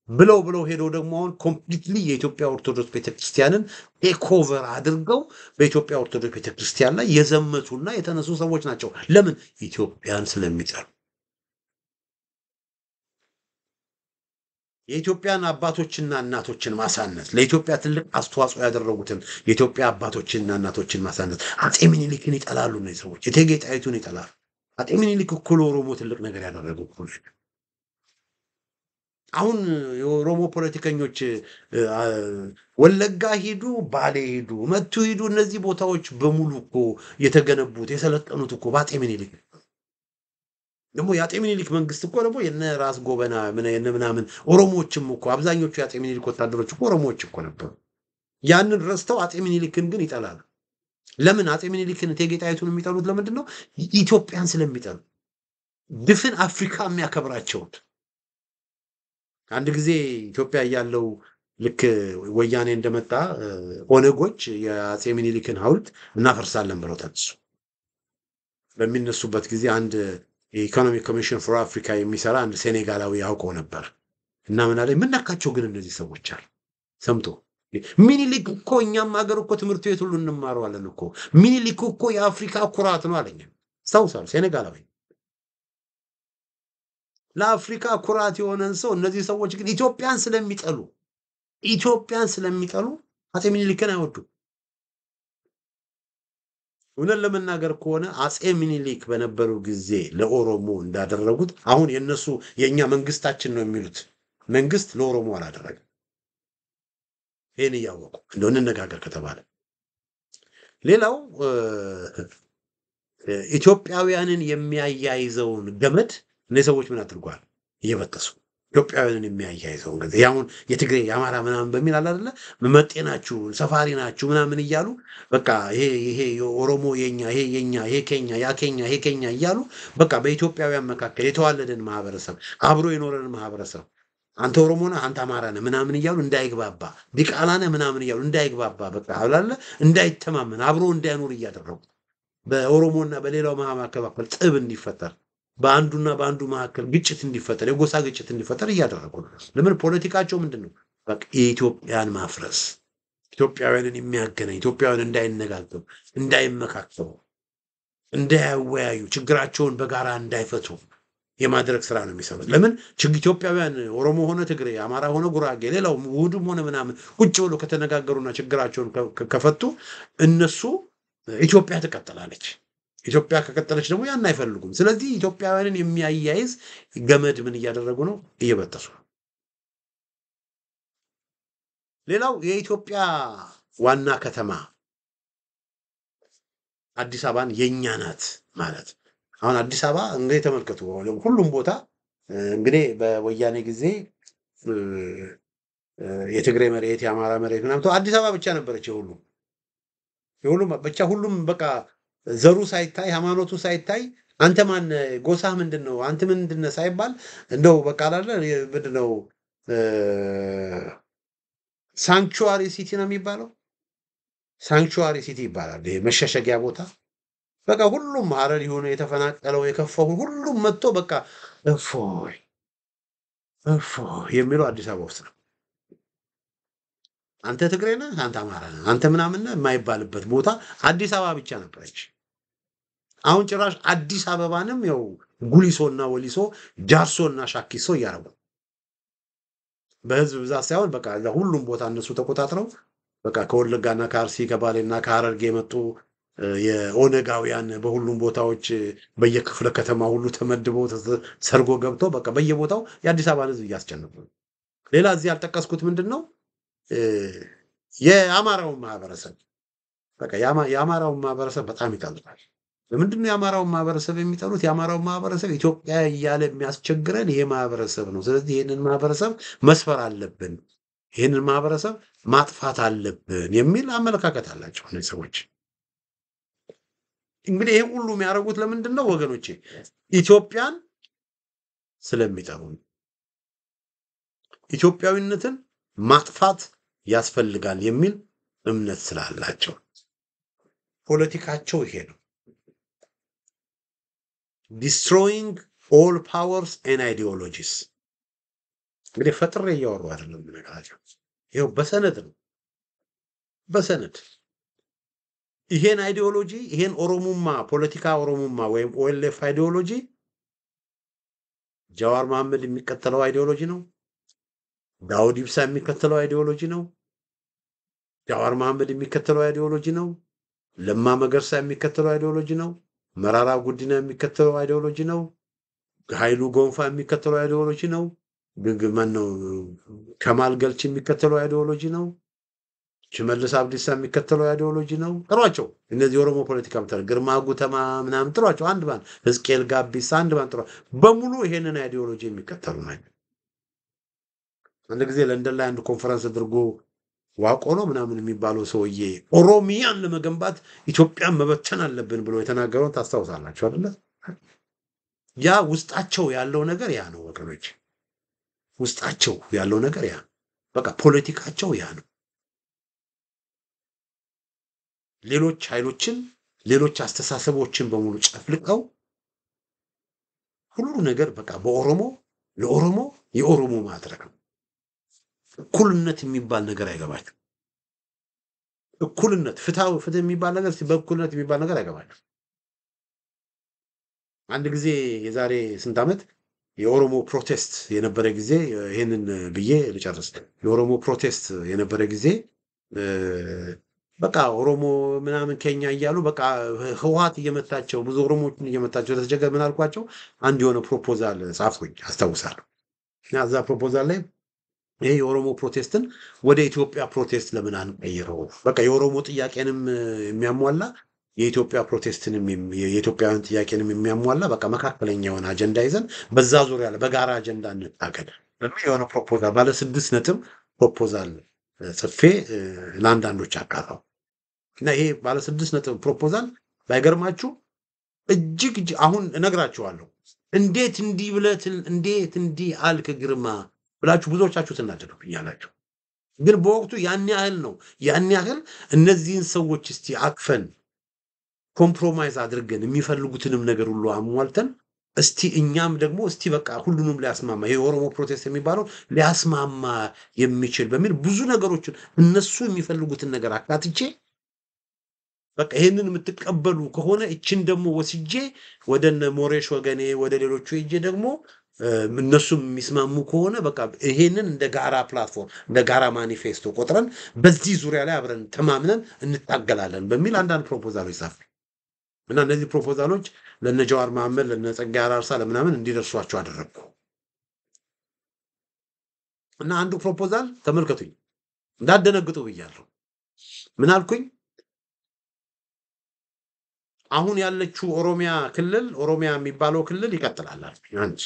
ብለው ሄደው ደግሞ አሁን ኮምፕሊትሊ የኢትዮጵያ ኦርቶዶክስ ቤተክርስቲያንን ቴክኦቨር አድርገው በኢትዮጵያ ኦርቶዶክስ ቤተክርስቲያን ላይ የዘመቱና የተነሱ ሰዎች ናቸው። ለምን? ኢትዮጵያን ስለሚጠሉ። የኢትዮጵያን አባቶችና እናቶችን ማሳነስ፣ ለኢትዮጵያ ትልቅ አስተዋጽኦ ያደረጉትን የኢትዮጵያ አባቶችና እናቶችን ማሳነስ። አፄ ምኒልክን ይጠላሉ እነዚህ ሰዎች፣ እቴጌ ጣይቱን ይጠላሉ። አፄ ምኒልክ እኮ ለኦሮሞ ትልቅ ነገር ያደረጉ። አሁን የኦሮሞ ፖለቲከኞች ወለጋ ሂዱ፣ ባሌ ሂዱ፣ መቱ ሂዱ፣ እነዚህ ቦታዎች በሙሉ እኮ የተገነቡት የሰለጠኑት እኮ በአፄ ምኒልክ ደግሞ የአፄ ምኒልክ መንግስት እኮ ደግሞ የነ ራስ ጎበና የነ ምናምን ኦሮሞዎችም እኮ አብዛኞቹ የአፄ ምኒልክ ወታደሮች እኮ ኦሮሞዎች እኮ ነበሩ። ያንን ረስተው አፄ ምኒልክን ግን ይጠላሉ። ለምን? አፄ ምኒልክን እቴጌ ጣይቱን የሚጠሉት ለምንድን ነው? ኢትዮጵያን ስለሚጠሉ። ድፍን አፍሪካ የሚያከብራቸውን አንድ ጊዜ ኢትዮጵያ ያለው ልክ ወያኔ እንደመጣ ኦነጎች የአፄ ምኒልክን ሐውልት እናፈርሳለን ብለው ተነሱ። በሚነሱበት ጊዜ አንድ የኢኮኖሚክ ኮሚሽን ፎር አፍሪካ የሚሰራ አንድ ሴኔጋላዊ ያውቀው ነበር እና ምን አለኝ፣ ምን ነካቸው ግን እነዚህ ሰዎች አለ ሰምቶ ሚኒሊክ እኮ እኛም ሀገር እኮ ትምህርት ቤት ሁሉ እንማረዋለን እኮ ሚኒሊክ እኮ የአፍሪካ ኩራት ነው አለኝ። ስታውሳለሁ ሴኔጋላዊ ለአፍሪካ ኩራት የሆነን ሰው እነዚህ ሰዎች ግን ኢትዮጵያን ስለሚጠሉ አፄ ሚኒሊክን አይወዱም። እውነት ለመናገር ከሆነ አፄ ሚኒሊክ በነበሩ ጊዜ ለኦሮሞ እንዳደረጉት አሁን የነሱ የኛ መንግስታችን ነው የሚሉት መንግስት ለኦሮሞ አላደረገም። ይሄን እያወቁ እንደው እንነጋገር ከተባለ ሌላው ኢትዮጵያውያንን የሚያያይዘውን ገመድ እነዚህ ሰዎች ምን አድርጓል? እየበጠሱ ኢትዮጵያውያንን የሚያያይዘውን ገመድ ያሁን የትግሬ የአማራ ምናምን በሚል አለ አይደለ መጤ ናችሁ ሰፋሪ ናችሁ ምናምን እያሉ በቃ ይሄ ኦሮሞ የኛ ይሄ የኛ ይሄ ኬኛ ያ ኬኛ ይሄ ኬኛ እያሉ በቃ በኢትዮጵያውያን መካከል የተዋለደን ማህበረሰብ አብሮ የኖረን ማህበረሰብ አንተ ኦሮሞ ነህ አንተ አማራ ነህ ምናምን እያሉ እንዳይግባባ ዲቃላ ነህ ምናምን እያሉ እንዳይግባባ በቃ አላለ እንዳይተማመን አብሮ እንዳይኖር እያደረጉ በኦሮሞና በሌላው መካከል ጥብ እንዲፈጠር በአንዱና በአንዱ መካከል ግጭት እንዲፈጠር የጎሳ ግጭት እንዲፈጠር እያደረጉ ነው። ለምን? ፖለቲካቸው ምንድነው? በቃ የኢትዮጵያን ማፍረስ፣ ኢትዮጵያውያንን የሚያገናኝ ኢትዮጵያውያን እንዳይነጋገሩ፣ እንዳይመካከሩ፣ እንዳያወያዩ፣ ችግራቸውን በጋራ እንዳይፈቱ የማድረግ ስራ ነው የሚሰሩት። ለምን? ኢትዮጵያውያን ኦሮሞ ሆነ ትግሬ፣ አማራ ሆነ ጉራጌ፣ ሌላው ውድም ሆነ ምናምን ቁጭ ብሎ ከተነጋገሩና ችግራቸውን ከፈቱ እነሱ ኢትዮጵያ ትቀጥላለች። ኢትዮጵያ ከቀጠለች ደግሞ ያን አይፈልጉም። ስለዚህ ኢትዮጵያውያንን የሚያያይዝ ገመድ ምን እያደረጉ ነው? እየበጠሱ። ሌላው የኢትዮጵያ ዋና ከተማ አዲስ አበባን የኛ ናት ማለት አሁን አዲስ አበባ እንግዲህ ተመልከቱ፣ ሁሉም ቦታ እንግዲህ በወያኔ ጊዜ የትግሬ መሬት የአማራ መሬት ምናምን አዲስ አበባ ብቻ ነበረች። የሁሉም ብቻ ሁሉም በቃ ዘሩ ሳይታይ ሃይማኖቱ ሳይታይ አንተ ማን ጎሳህ ምንድነው አንተ ምንድነው ሳይባል እንደው በቃ አላለ ምንድነው ሳንክቹዋሪ ሲቲ ነው የሚባለው። ሳንክቹዋሪ ሲቲ ይባላል። ይሄ መሸሸጊያ ቦታ በቃ ሁሉም ሀረር የሆነ የተፈናቀለው የከፈው ሁሉም መጥቶ በቃ እፎይ የሚለው አዲስ አበባ ውስጥ ነው። አንተ ትግሬ ነህ አንተ አማራ ነህ አንተ ምናምን ነህ የማይባልበት ቦታ አዲስ አበባ ብቻ ነበረች። አሁን ጭራሽ አዲስ አበባንም ያው ጉሊሶና ወሊሶ ጃርሶና ሻኪሶ እያረጉ በህዝብ ብዛት ሳይሆን በቃ ሁሉም ቦታ እነሱ ተቆጣጥረው በቃ ከወለጋና ከአርሲ ከባሌና ከሐረርጌ የመጡ የኦነጋውያን በሁሉም ቦታዎች በየክፍለ ከተማ ሁሉ ተመድበው ሰርጎ ገብተው በቃ በየቦታው የአዲስ አበባን ህዝብ እያስጨነቁ ነው። ሌላ እዚህ ያልጠቀስኩት ምንድነው የአማራውን ማህበረሰብ በቃ የአማራውን ማህበረሰብ በጣም ይጠሉታል። ለምንድነው የአማራውን ማህበረሰብ የሚጠሉት? የአማራውን ማህበረሰብ ኢትዮጵያ እያለ የሚያስቸግረን ይሄ ማህበረሰብ ነው። ስለዚህ ይሄንን ማህበረሰብ መስፈር አለብን፣ ይሄንን ማህበረሰብ ማጥፋት አለብን የሚል አመለካከት አላቸው እነዚህ ሰዎች። እንግዲህ ይሄ ሁሉ የሚያደርጉት ለምንድነው ወገኖቼ? ኢትዮጵያን ስለሚጠሉ፣ ኢትዮጵያዊነትን ማጥፋት ያስፈልጋል የሚል እምነት ስላላቸው ፖለቲካቸው ይሄ ነው። destroying all powers and ideologies እንግዲህ ፈጥሬ እያወሩ አይደለም ነገራቸው። ይሄው በሰነድ ነው በሰነድ ይሄን አይዲዮሎጂ ይሄን ኦሮሞማ ፖለቲካ ኦሮሞማ ወይም ኦኤልኤፍ አይዲዮሎጂ ጃዋር መሐመድ የሚከተለው አይዲዮሎጂ ነው። ዳውድ ኢብሳ የሚከተለው አይዲዮሎጂ ነው። ጃዋር መሐመድ የሚከተለው አይዲዮሎጂ ነው። ለማ መገርሳ የሚከተለው አይዲዮሎጂ ነው። መራራ ጉዲና የሚከተለው አይዲዮሎጂ ነው። ኃይሉ ጎንፋ የሚከተለው አይዲዮሎጂ ነው። ማን ነው ከማል ገልች የሚከተለው አይዲዮሎጂ ነው። ሽመልስ አብዲሳ የሚከተለው አይዲዮሎጂ ነው። ጥሯቸው እነዚህ ኦሮሞ ፖለቲካ ምታር ግርማ ጉተማ ምናምን ጥሯቸው አንድ ባንድ ህዝቅኤል ጋቢሳ አንድ ባንድ ጥሯ በሙሉ ይሄንን አይዲዮሎጂ የሚከተሉ ናቸው። አንድ ጊዜ ለንደን ላይ አንድ ኮንፈረንስ አድርጎ ዋቆ ነው ምናምን የሚባለው ሰውዬ ኦሮሚያን ለመገንባት ኢትዮጵያን መበተን አለብን ብሎ የተናገረውን ታስታውሳላችሁ አይደል? ያ ውስጣቸው ያለው ነገር ያ ነው ወገኖች፣ ውስጣቸው ያለው ነገር ያ በቃ ፖለቲካቸው ያ ነው። ሌሎች ኃይሎችን ሌሎች አስተሳሰቦችን በሙሉ ጨፍልቀው ሁሉ ነገር በቃ በኦሮሞ ለኦሮሞ የኦሮሞ ማድረግ ነው። እኩልነት የሚባል ነገር አይገባችሁ። እኩልነት ፍትህ የሚባል ነገር በእኩልነት የሚባል ነገር አይገባችሁ። አንድ ጊዜ የዛሬ ስንት ዓመት የኦሮሞ ፕሮቴስት የነበረ ጊዜ ይሄንን ብዬ ልጨርስ። የኦሮሞ ፕሮቴስት የነበረ ጊዜ በቃ ኦሮሞ ምናምን ከኛ እያሉ በቃ ህወሓት እየመታቸው ብዙ ኦሮሞዎችን እየመታቸው ተቸገር ምን አልኳቸው፣ አንድ የሆነ ፕሮፖዛል ጻፍኩኝ አስታውሳለሁ። እና እዛ ፕሮፖዛል ላይ ይሄ የኦሮሞ ፕሮቴስትን ወደ ኢትዮጵያ ፕሮቴስት ለምን አንቀይረው? በቃ የኦሮሞ ጥያቄንም የሚያሟላ የኢትዮጵያ ፕሮቴስትንም የኢትዮጵያውያን ጥያቄንም የሚያሟላ በቃ መካከለኛ የሆነ አጀንዳ ይዘን በዛ ዙሪያ ላይ በጋራ አጀንዳ እንታገል የሆነ ፕሮፖዛል ባለ 6 ነጥብ ፕሮፖዛል ጽፌ ለአንዳንዶች አቃራው እና ይሄ ባለ 6 ነጥብ ፕሮፖዛል ባይገርማችሁ እጅግ አሁን እነግራችኋለሁ። እንዴት እንዲህ ብለህ እንዴት እንዲህ አልክ ግርማ ብላችሁ ብዙዎቻችሁ ትናደዱብኛላችሁ። ግን በወቅቱ ያን ያህል ነው። ያን ያህል እነዚህን ሰዎች እስቲ አቅፈን ኮምፕሮማይዝ አድርገን የሚፈልጉትንም ነገር ሁሉ አሟልተን እስቲ እኛም ደግሞ እስቲ በቃ ሁሉንም ሊያስማማ ይሄ ኦሮሞ ፕሮቴስት የሚባለው ሊያስማማ የሚችል በሚል ብዙ ነገሮችን እነሱ የሚፈልጉትን ነገር አካትቼ በቃ ይሄንን የምትቀበሉ ከሆነ እችን ደግሞ ወስጄ ወደነ ሞሬሽ ወገኔ ወደ ሌሎቹ ሄጄ ደግሞ እነሱም የሚስማሙ ከሆነ በቃ ይሄንን እንደ ጋራ ፕላትፎርም እንደ ጋራ ማኒፌስቶ ቆጥረን በዚህ ዙሪያ ላይ አብረን ተማምነን እንታገላለን በሚል አንዳንድ ፕሮፖዛሎች ጻፍ እና እነዚህ ፕሮፖዛሎች ለነ ጀዋር መሐመድ ለነ ጸጋዬ አራርሳ ለምናምን እንዲደርሷቸው አደረኩ። እና አንዱ ፕሮፖዛል ተመልከቱኝ፣ እንዳደነግጡ ብያለሁ። ምን አልኩኝ? አሁን ያለችው ኦሮሚያ ክልል ኦሮሚያ የሚባለው ክልል ይቀጥላል አንድ።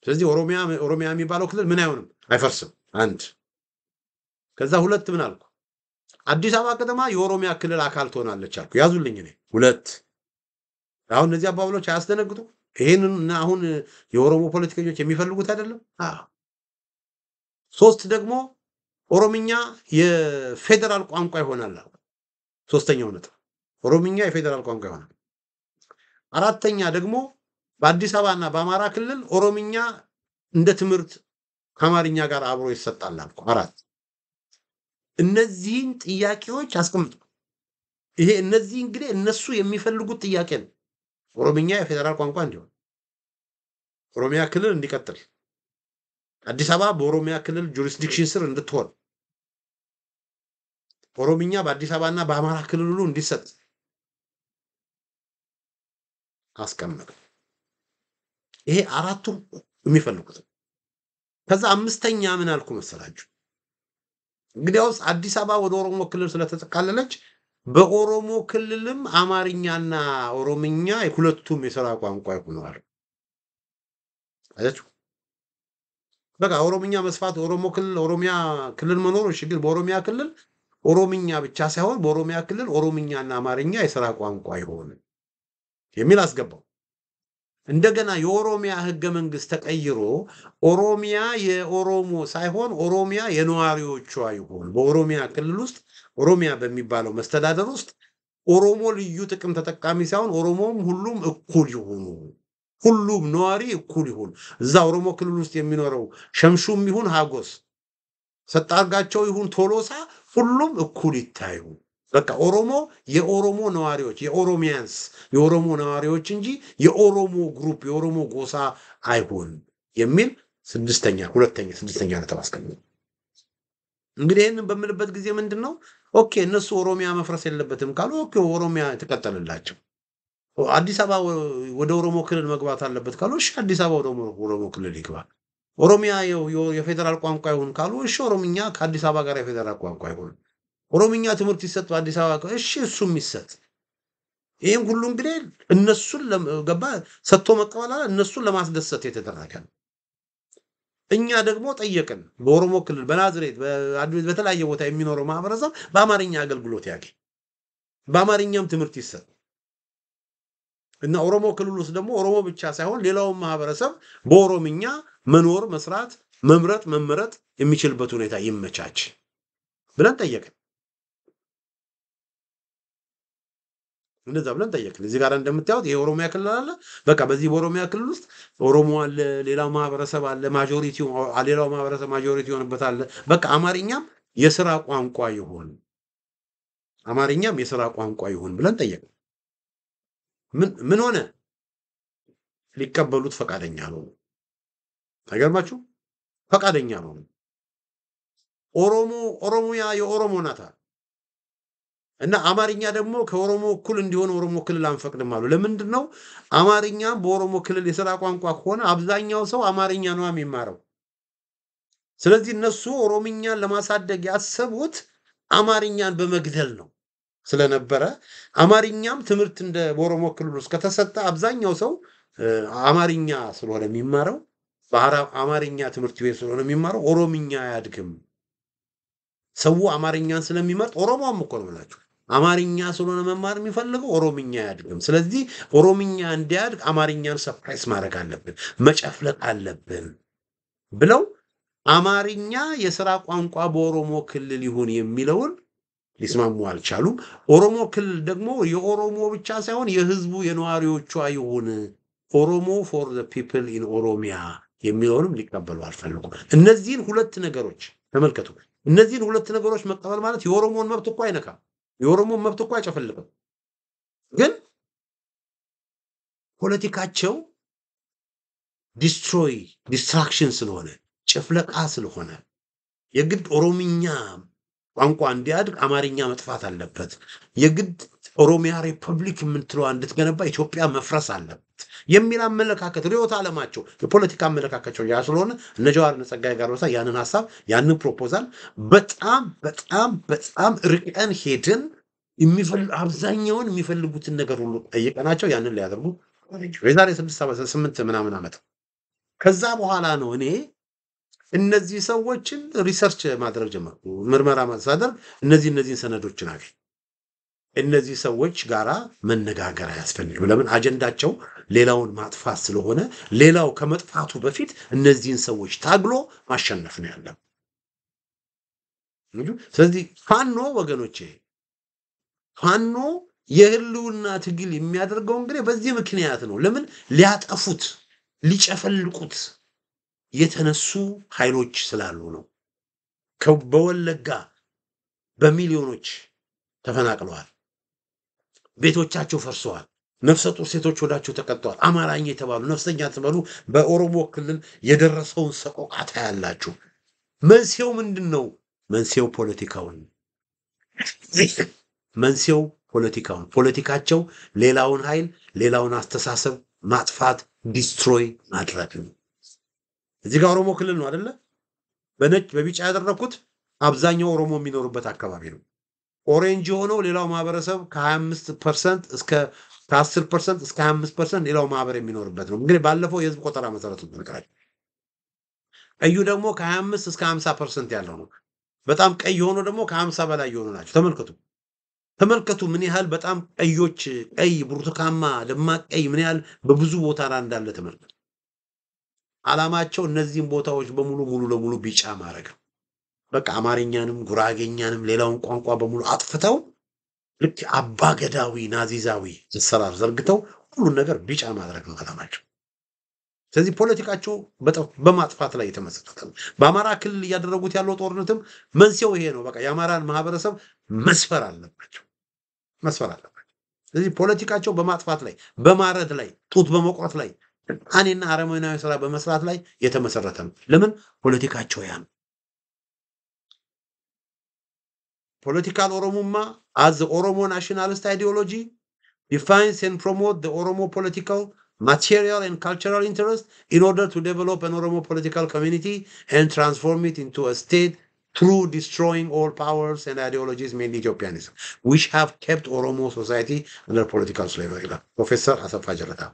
ስለዚህ ኦሮሚያ የሚባለው ክልል ምን አይሆንም፣ አይፈርስም። አንድ። ከዛ ሁለት ምን አልኩ? አዲስ አበባ ከተማ የኦሮሚያ ክልል አካል ትሆናለች አልኩ። ያዙልኝ እኔ ሁለት። አሁን እነዚህ አባባሎች አያስደነግጡ? ይሄንን አሁን የኦሮሞ ፖለቲከኞች የሚፈልጉት አይደለም? አዎ። ሶስት ደግሞ ኦሮምኛ የፌደራል ቋንቋ ይሆናል አልኩ። ሶስተኛው ነጥብ ኦሮምኛ የፌደራል ቋንቋ ይሆናል። አራተኛ ደግሞ በአዲስ አበባና በአማራ ክልል ኦሮምኛ እንደ ትምህርት ከአማርኛ ጋር አብሮ ይሰጣል አልኩ። አራት። እነዚህን ጥያቄዎች አስቀምጡ። ይሄ እነዚህ እንግዲህ እነሱ የሚፈልጉት ጥያቄ ነው። ኦሮምኛ የፌደራል ቋንቋ እንዲሆን፣ ኦሮሚያ ክልል እንዲቀጥል፣ አዲስ አበባ በኦሮሚያ ክልል ጁሪስዲክሽን ስር እንድትሆን፣ ኦሮምኛ በአዲስ አበባና በአማራ ክልል ሁሉ እንዲሰጥ አስቀምጡ። ይሄ አራቱ የሚፈልጉት። ከዛ አምስተኛ ምን አልኩ መሰላችሁ? እንግዲያውስ አዲስ አበባ ወደ ኦሮሞ ክልል ስለተጠቃለለች በኦሮሞ ክልልም አማርኛና ኦሮምኛ የሁለቱም የሥራ ቋንቋ ይሆናል። አያችሁ? በቃ ኦሮምኛ መስፋት ኦሮሚያ ክልል መኖር እሺ፣ ግን በኦሮሚያ ክልል ኦሮምኛ ብቻ ሳይሆን በኦሮሚያ ክልል ኦሮምኛና አማርኛ የሥራ ቋንቋ ይሆን የሚል አስገባው። እንደገና የኦሮሚያ ህገ መንግስት ተቀይሮ ኦሮሚያ የኦሮሞ ሳይሆን ኦሮሚያ የነዋሪዎቿ ይሆን። በኦሮሚያ ክልል ውስጥ ኦሮሚያ በሚባለው መስተዳደር ውስጥ ኦሮሞ ልዩ ጥቅም ተጠቃሚ ሳይሆን ኦሮሞም ሁሉም እኩል ይሆኑ፣ ሁሉም ነዋሪ እኩል ይሆን። እዛ ኦሮሞ ክልል ውስጥ የሚኖረው ሸምሹም ይሁን ሀጎስ፣ ሰጣርጋቸው ይሁን ቶሎሳ ሁሉም እኩል ይታዩ። በቃ ኦሮሞ የኦሮሞ ነዋሪዎች የኦሮሚያንስ የኦሮሞ ነዋሪዎች እንጂ የኦሮሞ ግሩፕ የኦሮሞ ጎሳ አይሆን የሚል ስድስተኛ ነጥብ አስቀምጡ። እንግዲህ ይሄንን በምልበት ጊዜ ምንድነው ኦኬ እነሱ ኦሮሚያ መፍረስ የለበትም ካሉ ኦኬ ኦሮሚያ ተቀጠለላቸው። አዲስ አበባ ወደ ኦሮሞ ክልል መግባት አለበት ካሉ እሺ አዲስ አበባ ወደ ኦሮሞ ክልል ይግባ። ኦሮሚያ የፌደራል ቋንቋ ይሁን ካሉ እሺ ኦሮምኛ ከአዲስ አበባ ጋር የፌደራል ቋንቋ ይሁን። ኦሮምኛ ትምህርት ይሰጥ በአዲስ አበባ እሺ እሱም ይሰጥ። ይሄን ሁሉ እንግዲህ እነሱን ለገባ ሰጥቶ መቀበል አለ እነሱን ለማስደሰት የተደረገ ነው። እኛ ደግሞ ጠየቅን በኦሮሞ ክልል በናዝሬት በተለያየ ቦታ የሚኖረው ማህበረሰብ በአማርኛ አገልግሎት ያገኝ፣ በአማርኛም ትምህርት ይሰጥ እና ኦሮሞ ክልል ውስጥ ደግሞ ኦሮሞ ብቻ ሳይሆን ሌላው ማህበረሰብ በኦሮምኛ መኖር፣ መስራት፣ መመረጥ የሚችልበት ሁኔታ ይመቻች ብለን ጠየቅን። እንደዛ ብለን ጠየቅን። እዚህ ጋር እንደምታዩት የኦሮሚያ ክልል አለ። በቃ በዚህ በኦሮሚያ ክልል ውስጥ ኦሮሞ አለ፣ ሌላው ማህበረሰብ አለ፣ ማጆሪቲው ሌላው ማህበረሰብ ማጆሪቲ ሆነበት አለ። በቃ አማርኛም የሥራ ቋንቋ ይሁን፣ አማርኛም የሥራ ቋንቋ ይሁን ብለን ጠየቅን። ምን ሆነ? ሊቀበሉት ፈቃደኛ ነው። አይገርማችሁ? ፈቃደኛ ነው። ኦሮሞያ የኦሮሞ ናታ እና አማርኛ ደግሞ ከኦሮሞ እኩል እንዲሆን ኦሮሞ ክልል አንፈቅድም አሉ። ለምንድን ነው? አማርኛም በኦሮሞ ክልል የሥራ ቋንቋ ከሆነ አብዛኛው ሰው አማርኛ ነው የሚማረው። ስለዚህ እነሱ ኦሮምኛን ለማሳደግ ያሰቡት አማርኛን በመግደል ነው ስለነበረ አማርኛም ትምህርት እንደ በኦሮሞ ክልል ውስጥ ከተሰጠ አብዛኛው ሰው አማርኛ ስለሆነ የሚማረው አማርኛ ትምህርት ቤት ስለሆነ የሚማረው ኦሮምኛ አያድግም። ሰው አማርኛን ስለሚመርጥ ኦሮሞም እኮ ነው ብላችሁ አማርኛ ስለሆነ መማር የሚፈልገው ኦሮምኛ አያድግም። ስለዚህ ኦሮምኛ እንዲያድግ አማርኛን ሰፕሬስ ማድረግ አለብን፣ መጨፍለቅ አለብን ብለው አማርኛ የሥራ ቋንቋ በኦሮሞ ክልል ይሁን የሚለውን ሊስማሙ አልቻሉም። ኦሮሞ ክልል ደግሞ የኦሮሞ ብቻ ሳይሆን የህዝቡ የነዋሪዎቿ ይሁን ኦሮሞ ፎር ዘ ፒፕል ኢን ኦሮሚያ የሚለውንም ሊቀበሉ አልፈለጉም። እነዚህን ሁለት ነገሮች ተመልከቱ። እነዚህን ሁለት ነገሮች መቀበል ማለት የኦሮሞን መብት እኮ አይነካም፣ የኦሮሞን መብት እኮ አይጨፈልቅም። ግን ፖለቲካቸው ዲስትራክሽን ስለሆነ ጭፍለቃ ስለሆነ የግድ ኦሮምኛ ቋንቋ እንዲያድግ አማርኛ መጥፋት አለበት፣ የግድ ኦሮሚያ ሪፐብሊክ የምትለዋ እንድትገነባ ኢትዮጵያ መፍረስ አለበት የሚል አመለካከት ርዕዮተ ዓለማቸው የፖለቲካ አመለካከታቸው ያ ስለሆነ እነ ጀዋር እነ ጸጋዬ ጋርቦሳ ያንን ሐሳብ ያንን ፕሮፖዛል በጣም ርቀን ሄደን አብዛኛውን የሚፈልጉትን ነገር ሁሉ ጠይቀናቸው ያንን ሊያደርጉ የዛሬ 6-8 ምናምን ዓመት ከዛ በኋላ ነው እኔ እነዚህ ሰዎችን ሪሰርች ማድረግ ጀመርኩ። ምርመራ ማድረግ እነዚህን ሰነዶችን አገኘሁ። እነዚህ ሰዎች ጋራ መነጋገር አያስፈልግም። ለምን? አጀንዳቸው ሌላውን ማጥፋት ስለሆነ ሌላው ከመጥፋቱ በፊት እነዚህን ሰዎች ታግሎ ማሸነፍ ነው ያለው። ስለዚህ ፋኖ ወገኖቼ ፋኖ የህልውና ትግል የሚያደርገው እንግዲህ በዚህ ምክንያት ነው። ለምን? ሊያጠፉት ሊጨፈልቁት የተነሱ ኃይሎች ስላሉ ነው። በወለጋ በሚሊዮኖች ተፈናቅለዋል፣ ቤቶቻቸው ፈርሰዋል፣ ነፍሰ ጡር ሴቶች ወዳቸው ተቀጥተዋል። አማራኛ የተባሉ ነፍሰኛ ተባሉ በኦሮሞ ክልል የደረሰውን ሰቆቃ ታያላችሁ። መንስኤው ምንድነው? መንስኤው ፖለቲካቸው ሌላውን ኃይል ሌላውን አስተሳሰብ ማጥፋት ዲስትሮይ ማድረግ ነው። እዚህ ጋር ኦሮሞ ክልል ነው አይደለ? በነጭ በቢጫ ያደረኩት አብዛኛው ኦሮሞ የሚኖርበት አካባቢ ነው። ኦሬንጅ የሆነው ሌላው ማህበረሰብ ከ25% እስከ 10% እስከ 25% ሌላው ማህበር የሚኖርበት ነው። እንግዲህ ባለፈው የህዝብ ቆጠራ መሰረቱ ተነግራችሁ። ቀዩ ደግሞ ከ25 እስከ 50% ያለው ነው። በጣም ቀይ ሆኖ ደግሞ ከ50 በላይ የሆኑ ናቸው። ተመልከቱ ምን ያህል በጣም ቀዮች ቀይ ብርቱካማ ደማቅ ቀይ ምን ያህል በብዙ ቦታ ላይ እንዳለ ተመልከቱ። ዓላማቸው እነዚህን ቦታዎች ሙሉ ለሙሉ ቢጫ ማድረግ ነው። በቃ አማርኛንም ጉራጌኛንም ሌላውን ቋንቋ በሙሉ አጥፍተው ልክ አባገዳዊ ናዚዛዊ አሰራር ዘርግተው ሁሉን ነገር ቢጫ ማድረግ ነው ዓላማቸው። ስለዚህ ፖለቲካቸው በማጥፋት ላይ የተመሰረተ ነው። በአማራ ክልል እያደረጉት ያለው ጦርነትም መንስኤው ይሄ ነው። በቃ የአማራን ማህበረሰብ መስፈር አለባቸው። ስለዚህ ፖለቲካቸው በማጥፋት ላይ፣ በማረድ ላይ፣ ጡት በመቁረጥ ላይ አኔና አረመናዊ ስራ በመስራት ላይ የተመሰረተ ነው። ለምን? ፖለቲካቸው ያ ነው። Political Oromuma as the Oromo nationalist ideology defines and promotes the Oromo political, material and cultural interest in order to develop an Oromo political community and transform it into a state through destroying all powers and ideologies, mainly Ethiopianism, which have kept Oromo society under political slavery. Professor Asafa Jalata.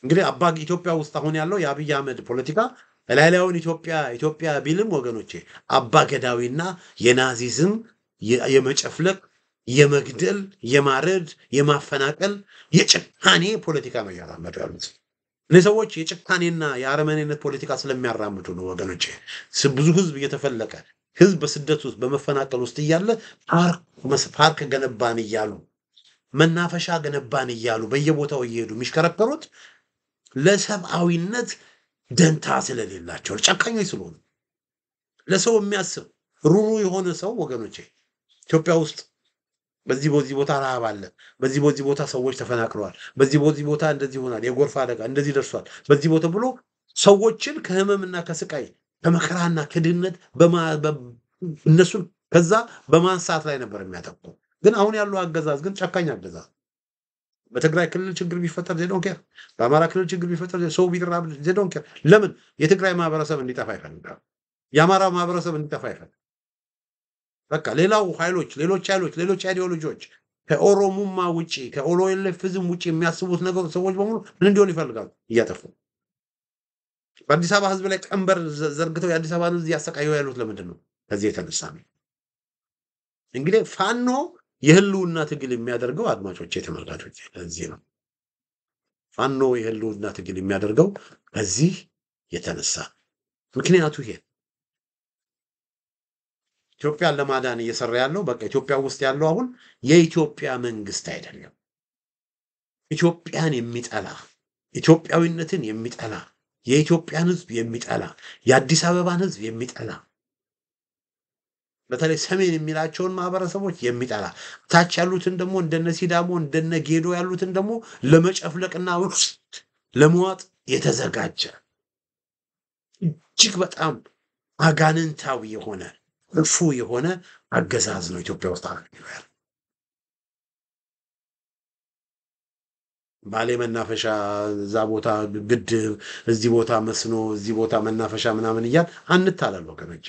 እንግዲህ አባግ ኢትዮጵያ ውስጥ አሁን ያለው የአብይ አህመድ ፖለቲካ ላይላውን ኢትዮጵያ ቢልም ወገኖቼ አባገዳዊና የናዚዝም የመጨፍለቅ የመግደል የማረድ የማፈናቀል የጭካኔ ፖለቲካ ነው ያራመዱ ያሉት። እነዚህ ሰዎች የጭካኔና የአረመኔነት ፖለቲካ ስለሚያራምዱ ነው ወገኖቼ ብዙ ህዝብ እየተፈለቀ ህዝብ በስደት ውስጥ በመፈናቀል ውስጥ እያለ ፓርክ ገነባን እያሉ መናፈሻ ገነባን እያሉ በየቦታው እየሄዱ የሚሽከረከሩት ለሰብአዊነት ደንታ ስለሌላቸው ጨካኞች ስለሆኑ ለሰው የሚያስብ ሩሩ የሆነ ሰው ወገኖቼ ኢትዮጵያ ውስጥ በዚህ ቦታ ረሃብ አለ፣ በዚህ ቦታ ሰዎች ተፈናቅለዋል፣ በዚህ ቦታ እንደዚህ ሆናል፣ የጎርፍ አደጋ እንደዚህ ደርሷል፣ በዚህ ቦታ ብሎ ሰዎችን ከህመምና ከስቃይ ከመከራና ከድህነት እነሱን ከዛ በማንሳት ላይ ነበር የሚያተኩረው። ግን አሁን ያለው አገዛዝ ግን ጨካኝ አገዛዝ። በትግራይ ክልል ችግር ቢፈጠር ዜዶን ኬር፣ በአማራ ክልል ችግር ቢፈጠር ሰው ቢራብ ዜዶን ኬር። ለምን? የትግራይ ማህበረሰብ እንዲጠፋ ይፈልጋል። የአማራ ማህበረሰብ እንዲጠፋ ይፈልጋል። በቃ ሌላው ኃይሎች ሌሎች አይዲዮሎጂዎች ከኦሮሞማ ውጪ ከኦሎኤልኤፍዝም ውጪ የሚያስቡት ነገር ሰዎች በሙሉ ምን እንዲሆን ይፈልጋሉ? እያጠፉ በአዲስ አበባ ህዝብ ላይ ቀንበር ዘርግተው የአዲስ አበባን ህዝብ እያሰቃዩ ያሉት ለምንድን ነው? ከዚህ የተነሳ ነው። እንግዲህ ፋኖ የህልውና ትግል የሚያደርገው አድማጮቼ ተመልካቾቼ ለዚህ ነው። ፋኖ የህልውና ትግል የሚያደርገው ከዚህ የተነሳ ምክንያቱ ይሄ ኢትዮጵያን ለማዳን እየሰራ ያለው በቃ ኢትዮጵያ ውስጥ ያለው አሁን የኢትዮጵያ መንግስት አይደለም። ኢትዮጵያን የሚጠላ ኢትዮጵያዊነትን የሚጠላ የኢትዮጵያን ህዝብ የሚጠላ የአዲስ አበባን ህዝብ የሚጠላ በተለይ ሰሜን የሚላቸውን ማህበረሰቦች የሚጠላ ታች ያሉትን ደግሞ እንደነ ሲዳሞ እንደነ ጌዶ ያሉትን ደግሞ ለመጨፍለቅና ለመዋጥ የተዘጋጀ እጅግ በጣም አጋንንታዊ የሆነ እፉ የሆነ አገዛዝ ነው ኢትዮጵያ ውስጥ አለ። ባሌ መናፈሻ እዛ ቦታ ግድብ እዚህ ቦታ መስኖ እዚህ ቦታ መናፈሻ ምናምን እያል አንታላል ወገኖች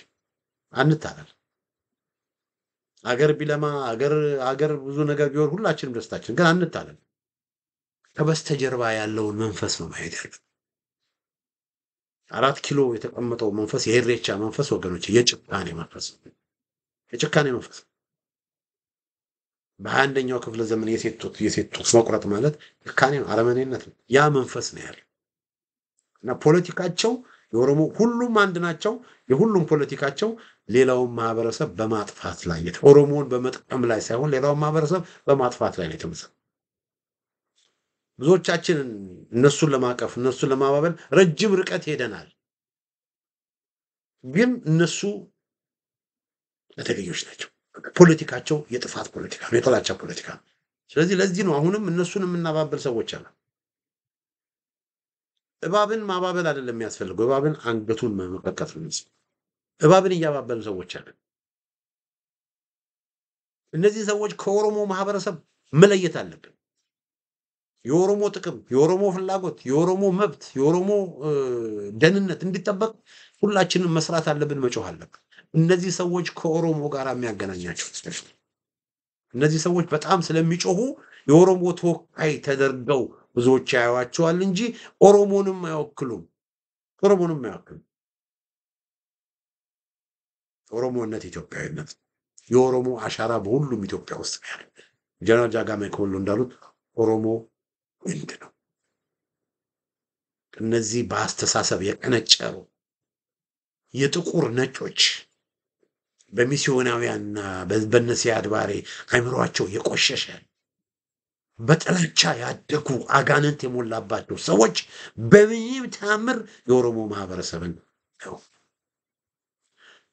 አንታላል። አገር ቢለማ አገር ብዙ ነገር ቢሆን ሁላችንም ደስታችን ግን አንታላል። ከበስተጀርባ ያለውን መንፈስ ነው ማየት ያለብን። 4 ኪሎ የተቀመጠው መንፈስ የኢሬቻ መንፈስ ወገኖች የጭካኔ መንፈስ በ21ኛው ክፍለ ዘመን የሴት ጡት መቁረጥ ማለት ጭካኔ ነው፣ አረመኔነት ነው። ያ መንፈስ ነው ያለው እና ፖለቲካቸው የኦሮሞ ሁሉም አንድ ናቸው። የሁሉም ፖለቲካቸው ሌላውን ማህበረሰብ በማጥፋት ላይ ኦሮሞን በመጥቀም ላይ ሳይሆን ሌላውን ማህበረሰብ በማጥፋት ላይ ነው የተመሰረተው። ብዙዎቻችን እነሱን ለማቀፍ እነሱን ለማባበል ረጅም ርቀት ሄደናል። ግን እነሱ ተገዮች ናቸው። ፖለቲካቸው የጥፋት ፖለቲካ ነው፣ የጥላቻ ፖለቲካ ነው። ስለዚህ ለዚህ ነው አሁንም እነሱን የምናባበል ሰዎች አሉ። እባብን ማባበል አይደለም የሚያስፈልገው፣ እባብን አንገቱን መቀጥቀጥ ነው። እባብን እያባበሉ ሰዎች አሉ። እነዚህ ሰዎች ከኦሮሞ ማህበረሰብ መለየት አለብን። የኦሮሞ ጥቅም፣ የኦሮሞ ፍላጎት፣ የኦሮሞ መብት፣ የኦሮሞ ደህንነት እንዲጠበቅ ሁላችንም መስራት አለብን፣ መጮህ አለብን። እነዚህ ሰዎች ከኦሮሞ ጋር የሚያገናኛቸው እነዚህ ሰዎች በጣም ስለሚጮሁ የኦሮሞ ተወካይ ተደርገው ብዙዎች ያዩዋቸዋል እንጂ ኦሮሞንም አይወክሉም። ኦሮሞነት ኢትዮጵያዊነት፣ የኦሮሞ አሻራ በሁሉም ኢትዮጵያ ውስጥ ያለ ጀነራል ጃጋማ ከሁሉ እንዳሉት ኦሮሞ ወንድ ነው። እነዚህ በአስተሳሰብ የቀነጨሩ የጥቁር ነጮች በሚስዮናውያንና በነሲያድ ባሬ አይምሯቸው የቆሸሸ በጥላቻ ያደጉ አጋንንት የሞላባቸው ሰዎች በምንም ተአምር የኦሮሞ ማህበረሰብን ነው።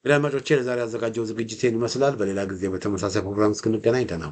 አድማጮቼ ለዛሬ ያዘጋጀው ዝግጅቴን ይመስላል። በሌላ ጊዜ በተመሳሳይ ፕሮግራም እስክንገናኝ ደህና